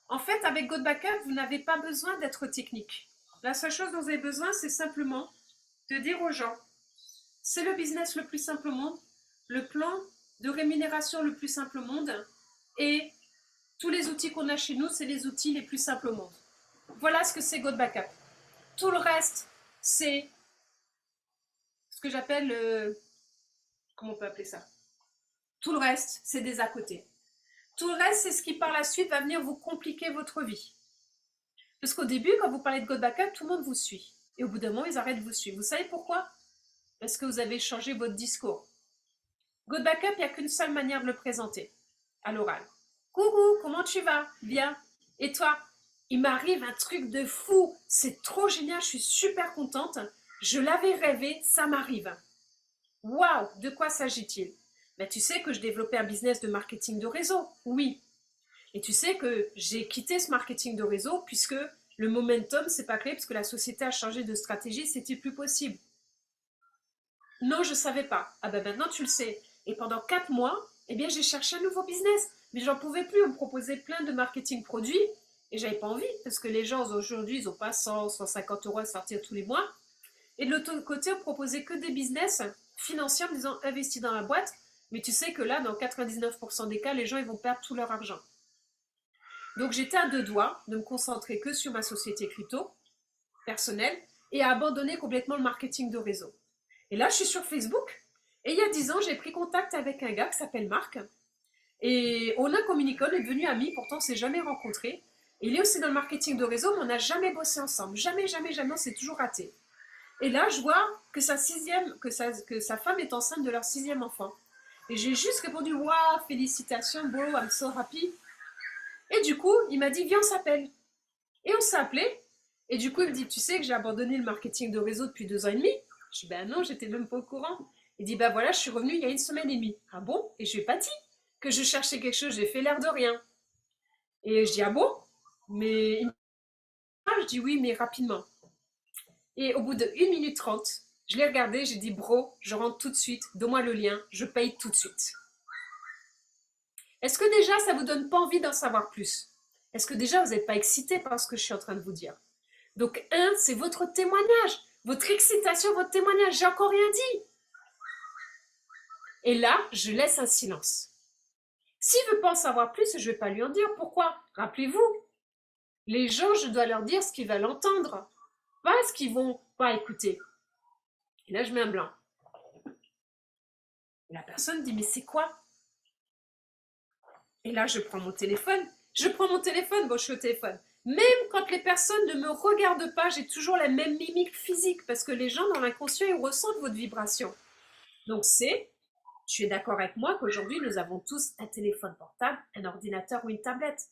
En fait, avec God Backup, vous n'avez pas besoin d'être technique. La seule chose dont vous avez besoin, c'est simplement de dire aux gens, c'est le business le plus simple au monde, le plan de rémunération le plus simple au monde, et tous les outils qu'on a chez nous, c'est les outils les plus simples au monde. Voilà ce que c'est GoBackup. Tout le reste, c'est ce que j'appelle, comment on peut appeler ça? Tout le reste, c'est des à côté. Tout le reste, c'est ce qui par la suite va venir vous compliquer votre vie. Parce qu'au début, quand vous parlez de GoBackup, tout le monde vous suit. Et au bout d'un moment, ils arrêtent de vous suivre. Vous savez pourquoi? Parce que vous avez changé votre discours. GoBackup, il n'y a qu'une seule manière de le présenter, à l'oral. Coucou, comment tu vas? Bien. Et toi? Il m'arrive un truc de fou. C'est trop génial, je suis super contente. Je l'avais rêvé, ça m'arrive. Waouh, de quoi s'agit-il? Ben, tu sais que je développais un business de marketing de réseau. Oui. Et tu sais que j'ai quitté ce marketing de réseau puisque le momentum, c'est pas clé, parce que la société a changé de stratégie, c'était plus possible. Non, je savais pas. Ah ben maintenant tu le sais. Et pendant 4 mois, eh bien j'ai cherché un nouveau business. Mais j'en pouvais plus, on me proposait plein de marketing produits et j'avais pas envie parce que les gens aujourd'hui, ils n'ont pas 100, 150 euros à sortir tous les mois. Et de l'autre côté, on proposait que des business financiers en me disant investis dans la boîte. Mais tu sais que là, dans 99% des cas, les gens ils vont perdre tout leur argent. Donc j'étais à 2 doigts de me concentrer que sur ma société crypto personnelle et à abandonner complètement le marketing de réseau. Et là, je suis sur Facebook et il y a 10 ans, j'ai pris contact avec un gars qui s'appelle Marc et on a communiqué, on est devenus amis, pourtant on ne s'est jamais rencontrés. Et il est aussi dans le marketing de réseau, mais on n'a jamais bossé ensemble, jamais, on s'est toujours raté. Et là, je vois que sa femme est enceinte de leur 6e enfant. Et j'ai juste répondu, waouh, félicitations, bro, I'm so happy. Et du coup, il m'a dit, viens, on s'appelle. Et on s'est appelé. Et du coup, il me dit, tu sais que j'ai abandonné le marketing de réseau depuis 2 ans et demi. Je dis, ben non, j'étais même pas au courant. Il dit, ben voilà, je suis revenue il y a 1 semaine et demie. Ah bon? Et je lui ai pas dit que je cherchais quelque chose, j'ai fait l'air de rien. Et je dis, ah bon? Mais je dis oui, mais rapidement. Et au bout de 1 minute 30, je l'ai regardé, j'ai dit, bro, je rentre tout de suite, donne-moi le lien, je paye tout de suite. Est-ce que déjà, ça vous donne pas envie d'en savoir plus? Est-ce que déjà, vous n'êtes pas excité par ce que je suis en train de vous dire? Donc, c'est votre témoignage, votre excitation, votre témoignage. J'ai encore rien dit. Et là, je laisse un silence. S'il ne veut pas en savoir plus, je ne vais pas lui en dire. Pourquoi? Rappelez-vous, les gens, je dois leur dire ce qu'ils veulent entendre, pas ce qu'ils vont pas écouter. Et là, je mets un blanc. Et la personne dit, mais c'est quoi? Et là, je prends mon téléphone. Bon, je suis au téléphone. Même quand les personnes ne me regardent pas, j'ai toujours la même mimique physique parce que les gens, dans l'inconscient, ils ressentent votre vibration. Donc, tu es d'accord avec moi qu'aujourd'hui, nous avons tous un téléphone portable, un ordinateur ou une tablette?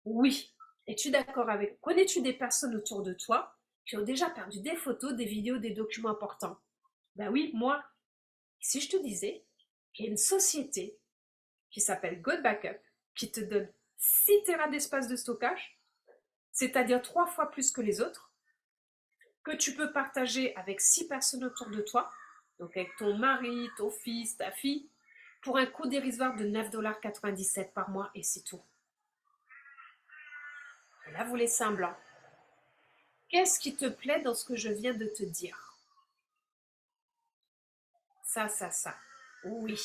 Oui. Es-tu d'accord avec... Connais-tu des personnes autour de toi qui ont déjà perdu des photos, des vidéos, des documents importants? Ben oui, moi. Si je te disais qu'il y a une société qui s'appelle GoBackup, qui te donne 6 Tera d'espace de stockage, c'est-à-dire 3 fois plus que les autres, que tu peux partager avec 6 personnes autour de toi, donc avec ton mari, ton fils, ta fille, pour un coût dérisoire de 9,97 $ par mois, et c'est tout. Et là, vous laissez un blanc. Qu'est-ce qui te plaît dans ce que je viens de te dire? Ça. Oui.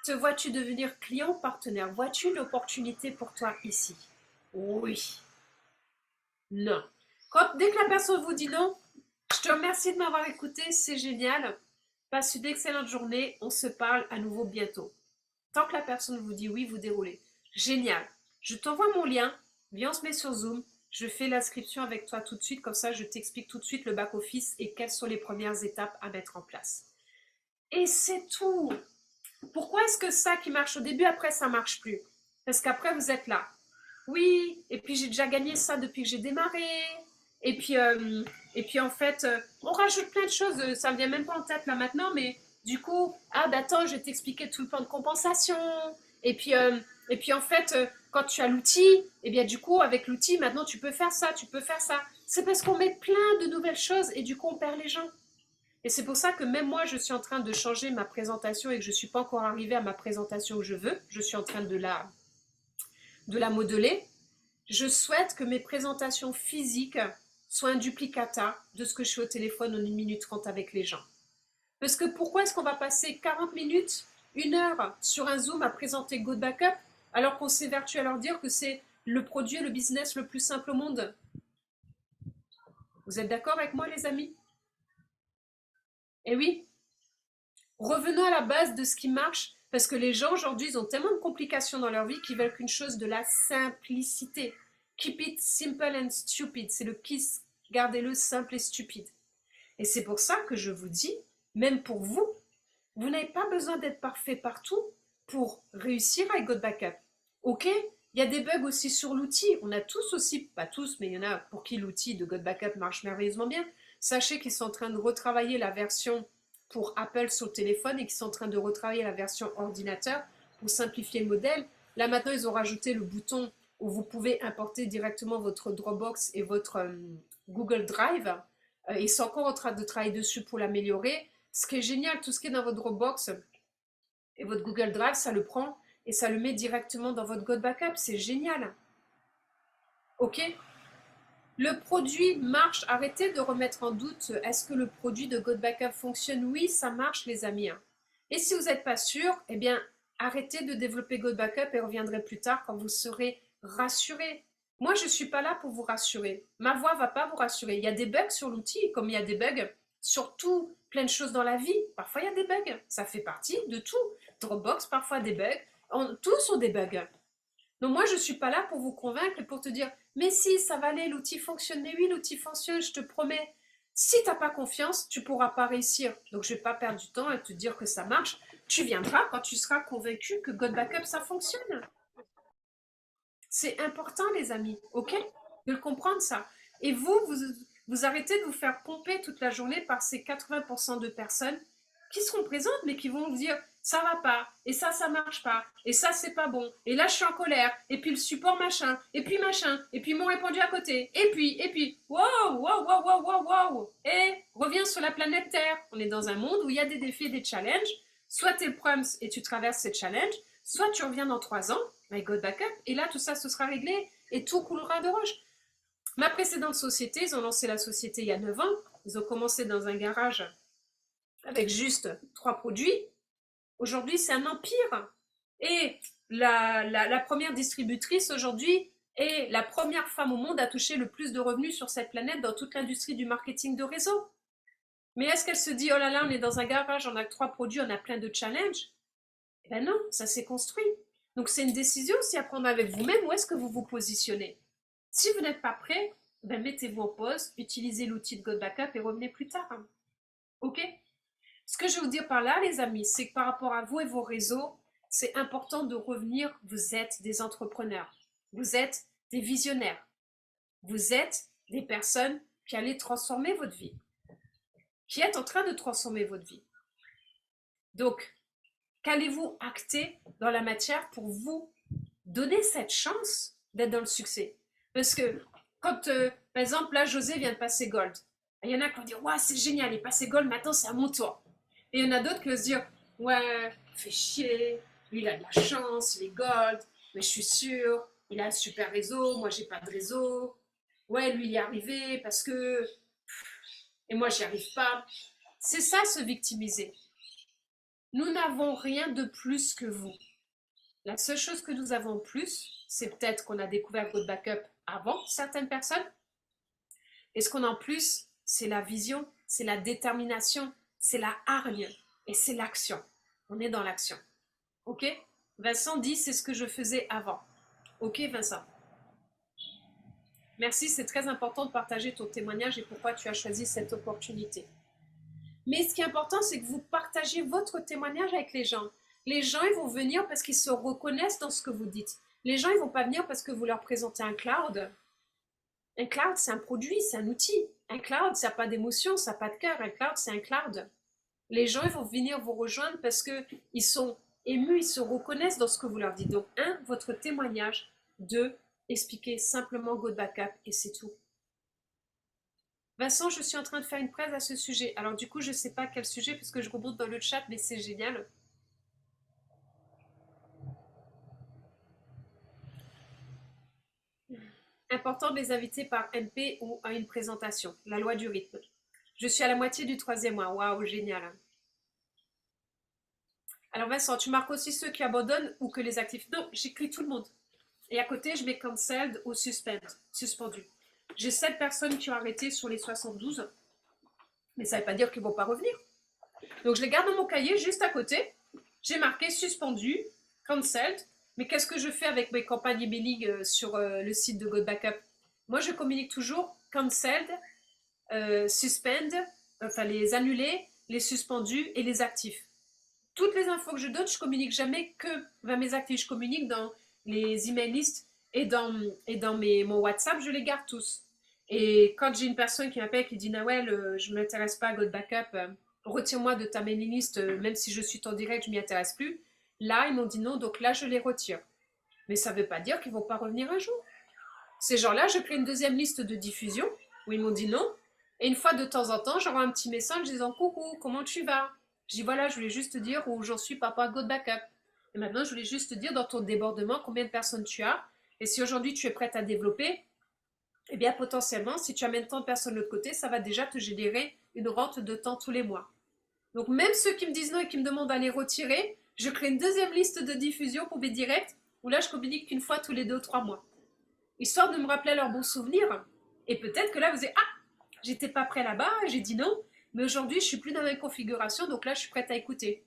Te vois-tu devenir client ou partenaire? Vois-tu l'opportunité pour toi ici? Oui. Non. Dès que la personne vous dit non, je te remercie de m'avoir écouté, c'est génial. Passe une excellente journée, on se parle à nouveau bientôt. Tant que la personne vous dit oui, vous déroulez. Génial. Je t'envoie mon lien, viens on se met sur Zoom, je fais l'inscription avec toi tout de suite, comme ça je t'explique tout de suite le back-office et quelles sont les premières étapes à mettre en place. Et c'est tout. Pourquoi est-ce que ça qui marche au début, après ça marche plus? Parce qu'après vous êtes là. Oui, et puis j'ai déjà gagné ça depuis que j'ai démarré. Et puis en fait, on rajoute plein de choses, ça me vient même pas en tête là maintenant, mais du coup, attends, je vais t'expliquer tout le plan de compensation. Et puis en fait, quand tu as l'outil, et bien du coup, avec l'outil, maintenant tu peux faire ça, tu peux faire ça. C'est parce qu'on met plein de nouvelles choses et du coup, on perd les gens. Et c'est pour ça que même moi, je suis en train de changer ma présentation et que je ne suis pas encore arrivée à ma présentation que je veux. Je suis en train de la modeler. Je souhaite que mes présentations physiques soit un duplicata de ce que je fais au téléphone en 1 minute 30 avec les gens. Parce que pourquoi est-ce qu'on va passer 40 minutes, 1 heure sur un Zoom à présenter Good Backup alors qu'on s'évertue à leur dire que c'est le produit, le business le plus simple au monde? Vous êtes d'accord avec moi, les amis? Eh oui, revenons à la base de ce qui marche, parce que les gens aujourd'hui, ils ont tellement de complications dans leur vie qu'ils veulent qu'une chose, de la simplicité. Keep it simple and stupid, c'est le KISS, gardez-le simple et stupide. Et c'est pour ça que je vous dis, même pour vous, vous n'avez pas besoin d'être parfait partout pour réussir avec Good Backup. Ok, il y a des bugs aussi sur l'outil, on a tous aussi, pas tous, mais il y en a pour qui l'outil de Good Backup marche merveilleusement bien. Sachez qu'ils sont en train de retravailler la version pour Apple sur le téléphone et qu'ils sont en train de retravailler la version ordinateur pour simplifier le modèle. Là maintenant, ils ont rajouté le bouton où vous pouvez importer directement votre Dropbox et votre Google Drive. Ils sont encore en train de travailler dessus pour l'améliorer. Ce qui est génial, tout ce qui est dans votre Dropbox et votre Google Drive, ça le prend et ça le met directement dans votre Good Backup. C'est génial. Ok? Le produit marche. Arrêtez de remettre en doute, est-ce que le produit de Good Backup fonctionne? Oui, ça marche, les amis. Et si vous n'êtes pas sûr, eh bien, arrêtez de développer Good Backup et reviendrez plus tard quand vous serez rassuré. Moi, je ne suis pas là pour vous rassurer. Ma voix ne va pas vous rassurer. Il y a des bugs sur l'outil, comme il y a des bugs sur tout, plein de choses dans la vie. Parfois, il y a des bugs. Ça fait partie de tout. Dropbox, parfois des bugs. Tous ont des bugs. Donc moi, je ne suis pas là pour vous convaincre et pour te dire « Mais si, ça va aller, l'outil fonctionne. Mais oui, l'outil fonctionne, je te promets. » Si tu n'as pas confiance, tu ne pourras pas réussir. Donc je ne vais pas perdre du temps à te dire que ça marche. Tu viendras quand tu seras convaincu que God Backup, ça fonctionne. C'est important, les amis, ok? De le comprendre, ça. Et vous arrêtez de vous faire pomper toute la journée par ces 80% de personnes qui seront présentes, mais qui vont vous dire ça va pas, et ça marche pas, et ça c'est pas bon, et là je suis en colère, et puis le support machin, et puis ils m'ont répondu à côté, et puis, wow, et reviens sur la planète Terre. On est dans un monde où il y a des défis et des challenges, soit tu es le problème et tu traverses ces challenges, soit tu reviens dans 3 ans, avec God Backup, et là tout ça se sera réglé, et tout coulera de roche. Ma précédente société, ils ont lancé la société il y a 9 ans, ils ont commencé dans un garage avec juste 3 produits. Aujourd'hui, c'est un empire. Et la première distributrice aujourd'hui est la première femme au monde à toucher le plus de revenus sur cette planète dans toute l'industrie du marketing de réseau. Mais est-ce qu'elle se dit, oh là là, on est dans un garage, on a 3 produits, on a plein de challenges? Eh bien non, ça s'est construit. Donc c'est une décision aussi à prendre avec vous-même, où est-ce que vous vous positionnez. Si vous n'êtes pas prêt, ben mettez-vous en pause, utilisez l'outil de God Backup et revenez plus tard. Ok? Ce que je veux vous dire par là, les amis, c'est que par rapport à vous et vos réseaux, c'est important de revenir, vous êtes des entrepreneurs, vous êtes des visionnaires, vous êtes des personnes qui allez transformer votre vie, qui êtes en train de transformer votre vie. Donc, qu'allez-vous acter dans la matière pour vous donner cette chance d'être dans le succès? Parce que quand, par exemple, là, José vient de passer Gold, il y en a qui vont dire, ouais, c'est génial, il est passé Gold, maintenant c'est à mon tour. Et il y en a d'autres qui vont se dire, ouais, fait chier, lui il a de la chance, il est Gold, mais je suis sûre, il a un super réseau, moi j'ai pas de réseau. Ouais, lui il y est arrivé parce que... Et moi j'y arrive pas. C'est ça, se victimiser. Nous n'avons rien de plus que vous. La seule chose que nous avons de plus, c'est peut-être qu'on a découvert votre backup avant certaines personnes. Et ce qu'on a en plus, c'est la vision, c'est la détermination, c'est la hargne et c'est l'action. On est dans l'action. Ok? Vincent dit, c'est ce que je faisais avant. Ok, Vincent? Merci, c'est très important de partager ton témoignage et pourquoi tu as choisi cette opportunité. Mais ce qui est important, c'est que vous partagez votre témoignage avec les gens. Les gens, ils vont venir parce qu'ils se reconnaissent dans ce que vous dites. Les gens, ils ne vont pas venir parce que vous leur présentez un cloud. Un cloud, c'est un produit, c'est un outil. Un cloud, ça n'a pas d'émotion, ça n'a pas de cœur. Un cloud, c'est un cloud. Les gens, ils vont venir vous rejoindre parce qu'ils sont émus, ils se reconnaissent dans ce que vous leur dites. Donc, 1, votre témoignage. 2, expliquer simplement Good Backup et c'est tout. Vincent, je suis en train de faire une presse à ce sujet. Alors du coup, je ne sais pas quel sujet parce que je remonte dans le chat, mais c'est génial. Important de les inviter par MP ou à une présentation. La loi du rythme. Je suis à la moitié du 3e mois. Waouh, génial. Alors Vincent, tu marques aussi ceux qui abandonnent ou que les actifs. Non, j'écris tout le monde. Et à côté, je mets cancelled ou suspendu. J'ai 7 personnes qui ont arrêté sur les 72. Mais ça ne veut pas dire qu'ils ne vont pas revenir. Donc je les garde dans mon cahier juste à côté. J'ai marqué suspendu, cancelled. Mais qu'est-ce que je fais avec mes campagnes emailing sur le site de GoBackup? Moi, je communique toujours cancelled, suspend, enfin les annulés, les suspendus et les actifs. Toutes les infos que je donne, je communique jamais que vers mes actifs. Je communique dans les email lists et dans mon WhatsApp, je les garde tous. Et quand j'ai une personne qui m'appelle qui dit Nawel, je ne m'intéresse pas à GoBackup, retire-moi de ta mailing list, même si je suis en direct, je ne m'y intéresse plus. Là, ils m'ont dit non, donc là, je les retire. Mais ça ne veut pas dire qu'ils ne vont pas revenir un jour. Ces gens-là, je crée une deuxième liste de diffusion où ils m'ont dit non. Et une fois de temps en temps, j'envoie un petit message disant coucou, comment tu vas? Je dis voilà, je voulais juste te dire où j'en suis par rapport à GoBackup. Et maintenant, je voulais juste te dire dans ton débordement combien de personnes tu as. Et si aujourd'hui tu es prête à développer, eh bien potentiellement, si tu amènes tant de personnes de l'autre côté, ça va déjà te générer une rente de temps tous les mois. Donc même ceux qui me disent non et qui me demandent à les retirer, je crée une deuxième liste de diffusion pour mes directs où là je communique qu'une fois tous les 2 ou 3 mois. Histoire de me rappeler leurs bons souvenirs. Et peut-être que là vous dites ah, j'étais pas prêt là-bas, j'ai dit non, mais aujourd'hui je suis plus dans la même configuration, donc là je suis prête à écouter.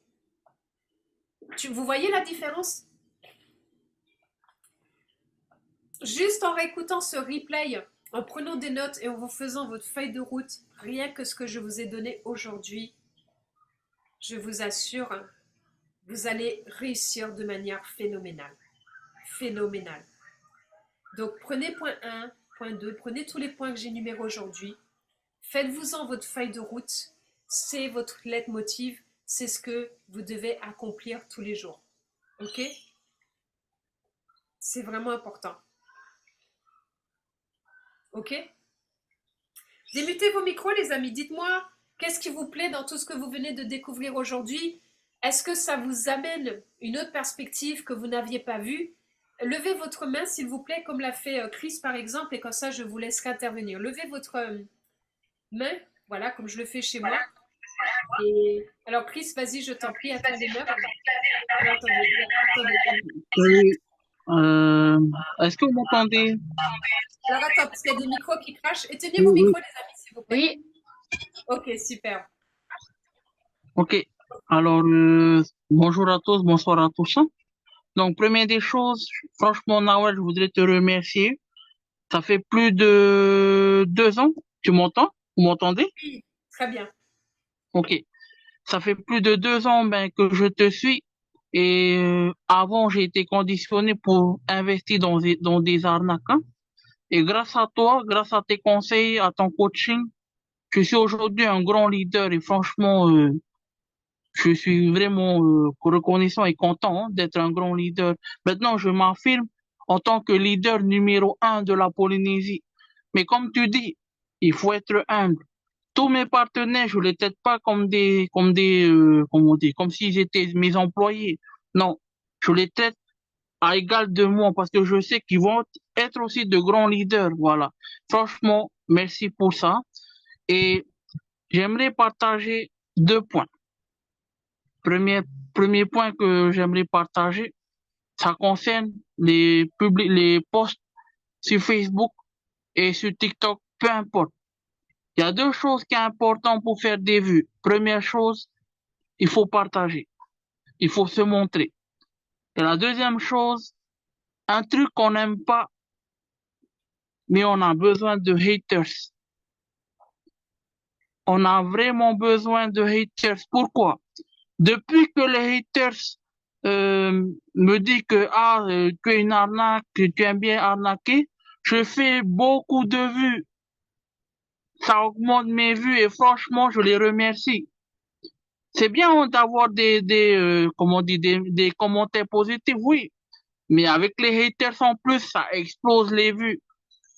Vous voyez la différence? Juste en réécoutant ce replay, en prenant des notes et en vous faisant votre feuille de route, rien que ce que je vous ai donné aujourd'hui, je vous assure, vous allez réussir de manière phénoménale. Phénoménale. Donc prenez point 1, point 2, prenez tous les points que j'ai énumérés aujourd'hui, faites-vous-en votre feuille de route, c'est votre leitmotiv, c'est ce que vous devez accomplir tous les jours. Ok? C'est vraiment important. Ok? Démutez vos micros, les amis. Dites-moi, qu'est-ce qui vous plaît dans tout ce que vous venez de découvrir aujourd'hui? Est-ce que ça vous amène une autre perspective que vous n'aviez pas vue? Levez votre main, s'il vous plaît, comme l'a fait Chris, par exemple, et comme ça, je vous laisserai intervenir. Levez votre main, voilà, comme je le fais chez moi. Et... Alors, Chris, vas-y, je t'en prie, attendez l'heure. Oui. Est-ce que vous m'entendez? Alors, attends, parce qu'il y a des micros qui crachent. Éteignez vos micros, les amis, s'il vous plaît. Oui. Ok, super. Ok. Alors, bonjour à tous, bonsoir à tous. Donc, première des choses, franchement, Nawel, je voudrais te remercier. Ça fait plus de 2 ans. Tu m'entends? Vous m'entendez? Oui, très bien. Ok. Ça fait plus de 2 ans que je te suis. Et avant, j'ai été conditionné pour investir dans des arnaques. Et grâce à toi, grâce à tes conseils, à ton coaching, je suis aujourd'hui un grand leader. Et franchement, je suis vraiment reconnaissant et content d'être un grand leader. Maintenant, je m'affirme en tant que leader numéro 1 de la Polynésie. Mais comme tu dis, il faut être humble. Tous mes partenaires, je les traite pas comment on dit, comme s'ils étaient mes employés. Non, je les traite à égal de moi parce que je sais qu'ils vont être aussi de grands leaders. Voilà. Franchement, merci pour ça. Et j'aimerais partager 2 points. Premier point que j'aimerais partager, ça concerne les posts sur Facebook et sur TikTok, peu importe. Il y a 2 choses qui sont importantes pour faire des vues. Première chose, il faut partager. Il faut se montrer. Et la deuxième chose, un truc qu'on n'aime pas, mais on a besoin de haters. On a vraiment besoin de haters. Pourquoi? Depuis que les haters me disent que tu es une arnaque, que tu aimes bien arnaquer, je fais beaucoup de vues. Ça augmente mes vues et franchement, je les remercie. C'est bien d'avoir comment on dit, des commentaires positifs, oui. Mais avec les haters en plus, ça explose les vues.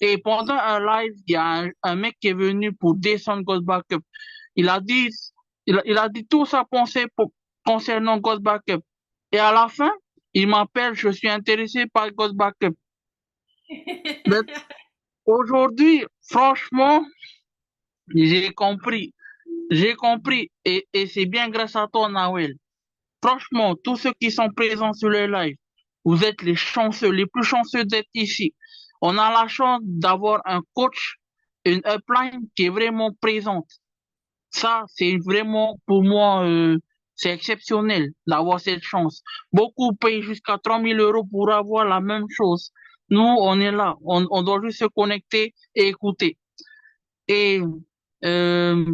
Et pendant un live, il y a un mec qui est venu pour descendre Ghost Backup. Il a dit, il a dit tout sa pensée concernant Ghost Backup. Et à la fin, il m'appelle, je suis intéressé par Ghost Backup. Aujourd'hui, franchement, j'ai compris. J'ai compris. Et c'est bien grâce à toi, Nawel. Franchement, tous ceux qui sont présents sur le live, vous êtes les chanceux, les plus chanceux d'être ici. On a la chance d'avoir un coach, une upline qui est vraiment présente. Ça, c'est vraiment, pour moi, c'est exceptionnel d'avoir cette chance. Beaucoup payent jusqu'à 3 000 € pour avoir la même chose. Nous, on est là. On doit juste se connecter et écouter. Et, euh,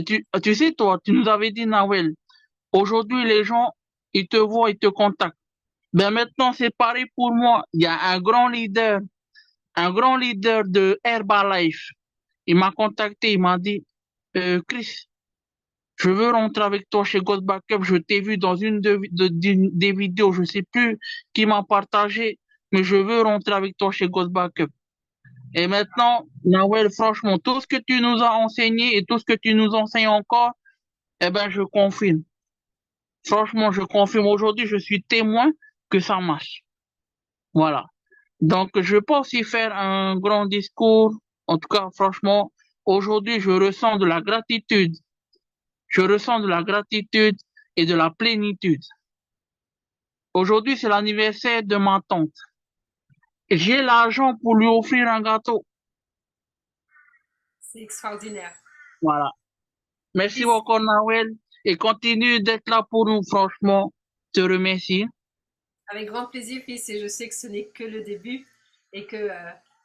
tu sais, toi, tu nous avais dit, Nawel, aujourd'hui, les gens, ils te voient, ils te contactent. Ben maintenant, c'est pareil pour moi. Il y a un grand leader de Herbalife. Il m'a contacté, il m'a dit, Chris, je veux rentrer avec toi chez God Backup. Je t'ai vu dans une des vidéos, je sais plus qui m'a partagé, mais je veux rentrer avec toi chez God Backup. Et maintenant, Nawel, franchement, tout ce que tu nous as enseigné et tout ce que tu nous enseignes encore, eh ben, je confirme. Franchement, je confirme. Aujourd'hui, je suis témoin que ça marche. Voilà. Donc, je peux aussi faire un grand discours. En tout cas, franchement, aujourd'hui, je ressens de la gratitude. Je ressens de la gratitude et de la plénitude. Aujourd'hui, c'est l'anniversaire de ma tante. J'ai l'argent pour lui offrir un gâteau. C'est extraordinaire. Voilà. Merci Et beaucoup, Nawel. Et continue d'être là pour nous, franchement. Je te remercie. avec grand plaisir, Chris, et je sais que ce n'est que le début et que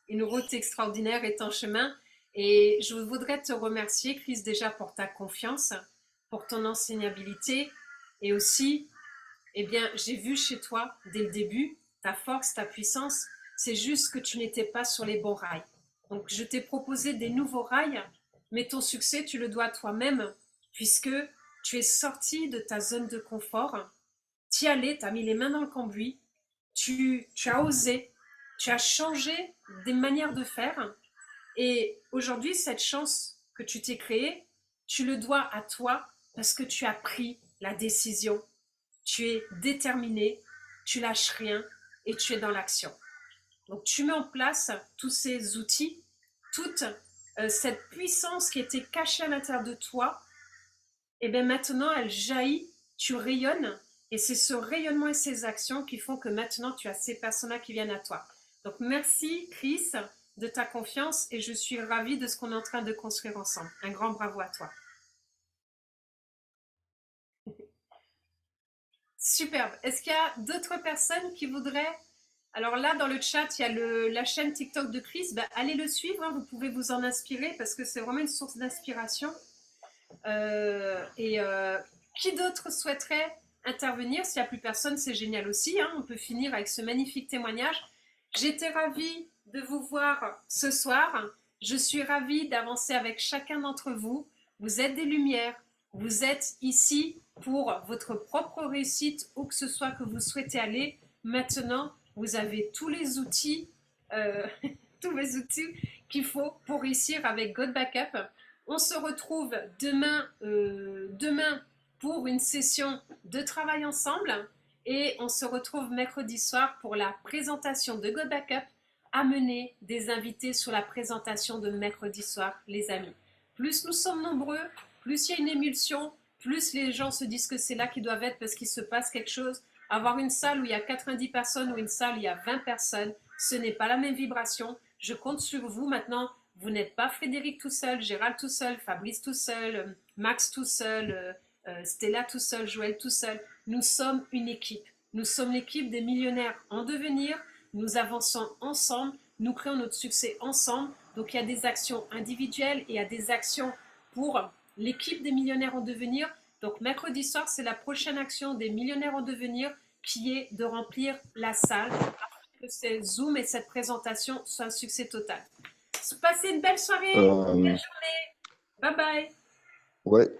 une route extraordinaire est en chemin. Et je voudrais te remercier, Chris, déjà pour ta confiance, pour ton enseignabilité et aussi, eh bien, j'ai vu chez toi dès le début ta force, ta puissance. C'est juste que tu n'étais pas sur les bons rails. Donc, je t'ai proposé des nouveaux rails, mais ton succès, tu le dois à toi-même, puisque tu es sorti de ta zone de confort. Tu y allais, tu as mis les mains dans le cambouis, tu as osé, tu as changé des manières de faire. Et aujourd'hui, cette chance que tu t'es créée, tu le dois à toi parce que tu as pris la décision. Tu es déterminé, tu lâches rien et tu es dans l'action. Donc tu mets en place tous ces outils, toute cette puissance qui était cachée à l'intérieur de toi, et bien maintenant elle jaillit, tu rayonnes, et c'est ce rayonnement et ces actions qui font que maintenant tu as ces personnes-là qui viennent à toi. Donc merci Chris de ta confiance et je suis ravie de ce qu'on est en train de construire ensemble. Un grand bravo à toi. Superbe. Est-ce qu'il y a d'autres personnes qui voudraient... Alors là, dans le chat, il y a la chaîne TikTok de Chris. Ben, allez le suivre, hein, vous pouvez vous en inspirer parce que c'est vraiment une source d'inspiration. Qui d'autre souhaiterait intervenir? S'il n'y a plus personne, c'est génial aussi. Hein, on peut finir avec ce magnifique témoignage. J'étais ravie de vous voir ce soir. Je suis ravie d'avancer avec chacun d'entre vous. Vous êtes des lumières. Vous êtes ici pour votre propre réussite, où que ce soit que vous souhaitez aller. Maintenant, vous avez tous les outils, tous les outils qu'il faut pour réussir avec God Backup. On se retrouve demain pour une session de travail ensemble et on se retrouve mercredi soir pour la présentation de God Backup. Amener des invités sur la présentation de mercredi soir, les amis. Plus nous sommes nombreux, plus il y a une émulsion, plus les gens se disent que c'est là qu'ils doivent être parce qu'il se passe quelque chose. Avoir une salle où il y a 90 personnes ou une salle où il y a 20 personnes, ce n'est pas la même vibration. Je compte sur vous maintenant. Vous n'êtes pas Frédéric tout seul, Gérald tout seul, Fabrice tout seul, Max tout seul, Stella tout seul, Joël tout seul. Nous sommes une équipe. Nous sommes l'équipe des millionnaires en devenir. Nous avançons ensemble. Nous créons notre succès ensemble. Donc il y a des actions individuelles et il y a des actions pour l'équipe des millionnaires en devenir. Donc mercredi soir, c'est la prochaine action des millionnaires en devenir qui est de remplir la salle afin que ce Zoom et cette présentation soient un succès total. Passez une belle soirée, une belle journée. Bye bye. Ouais.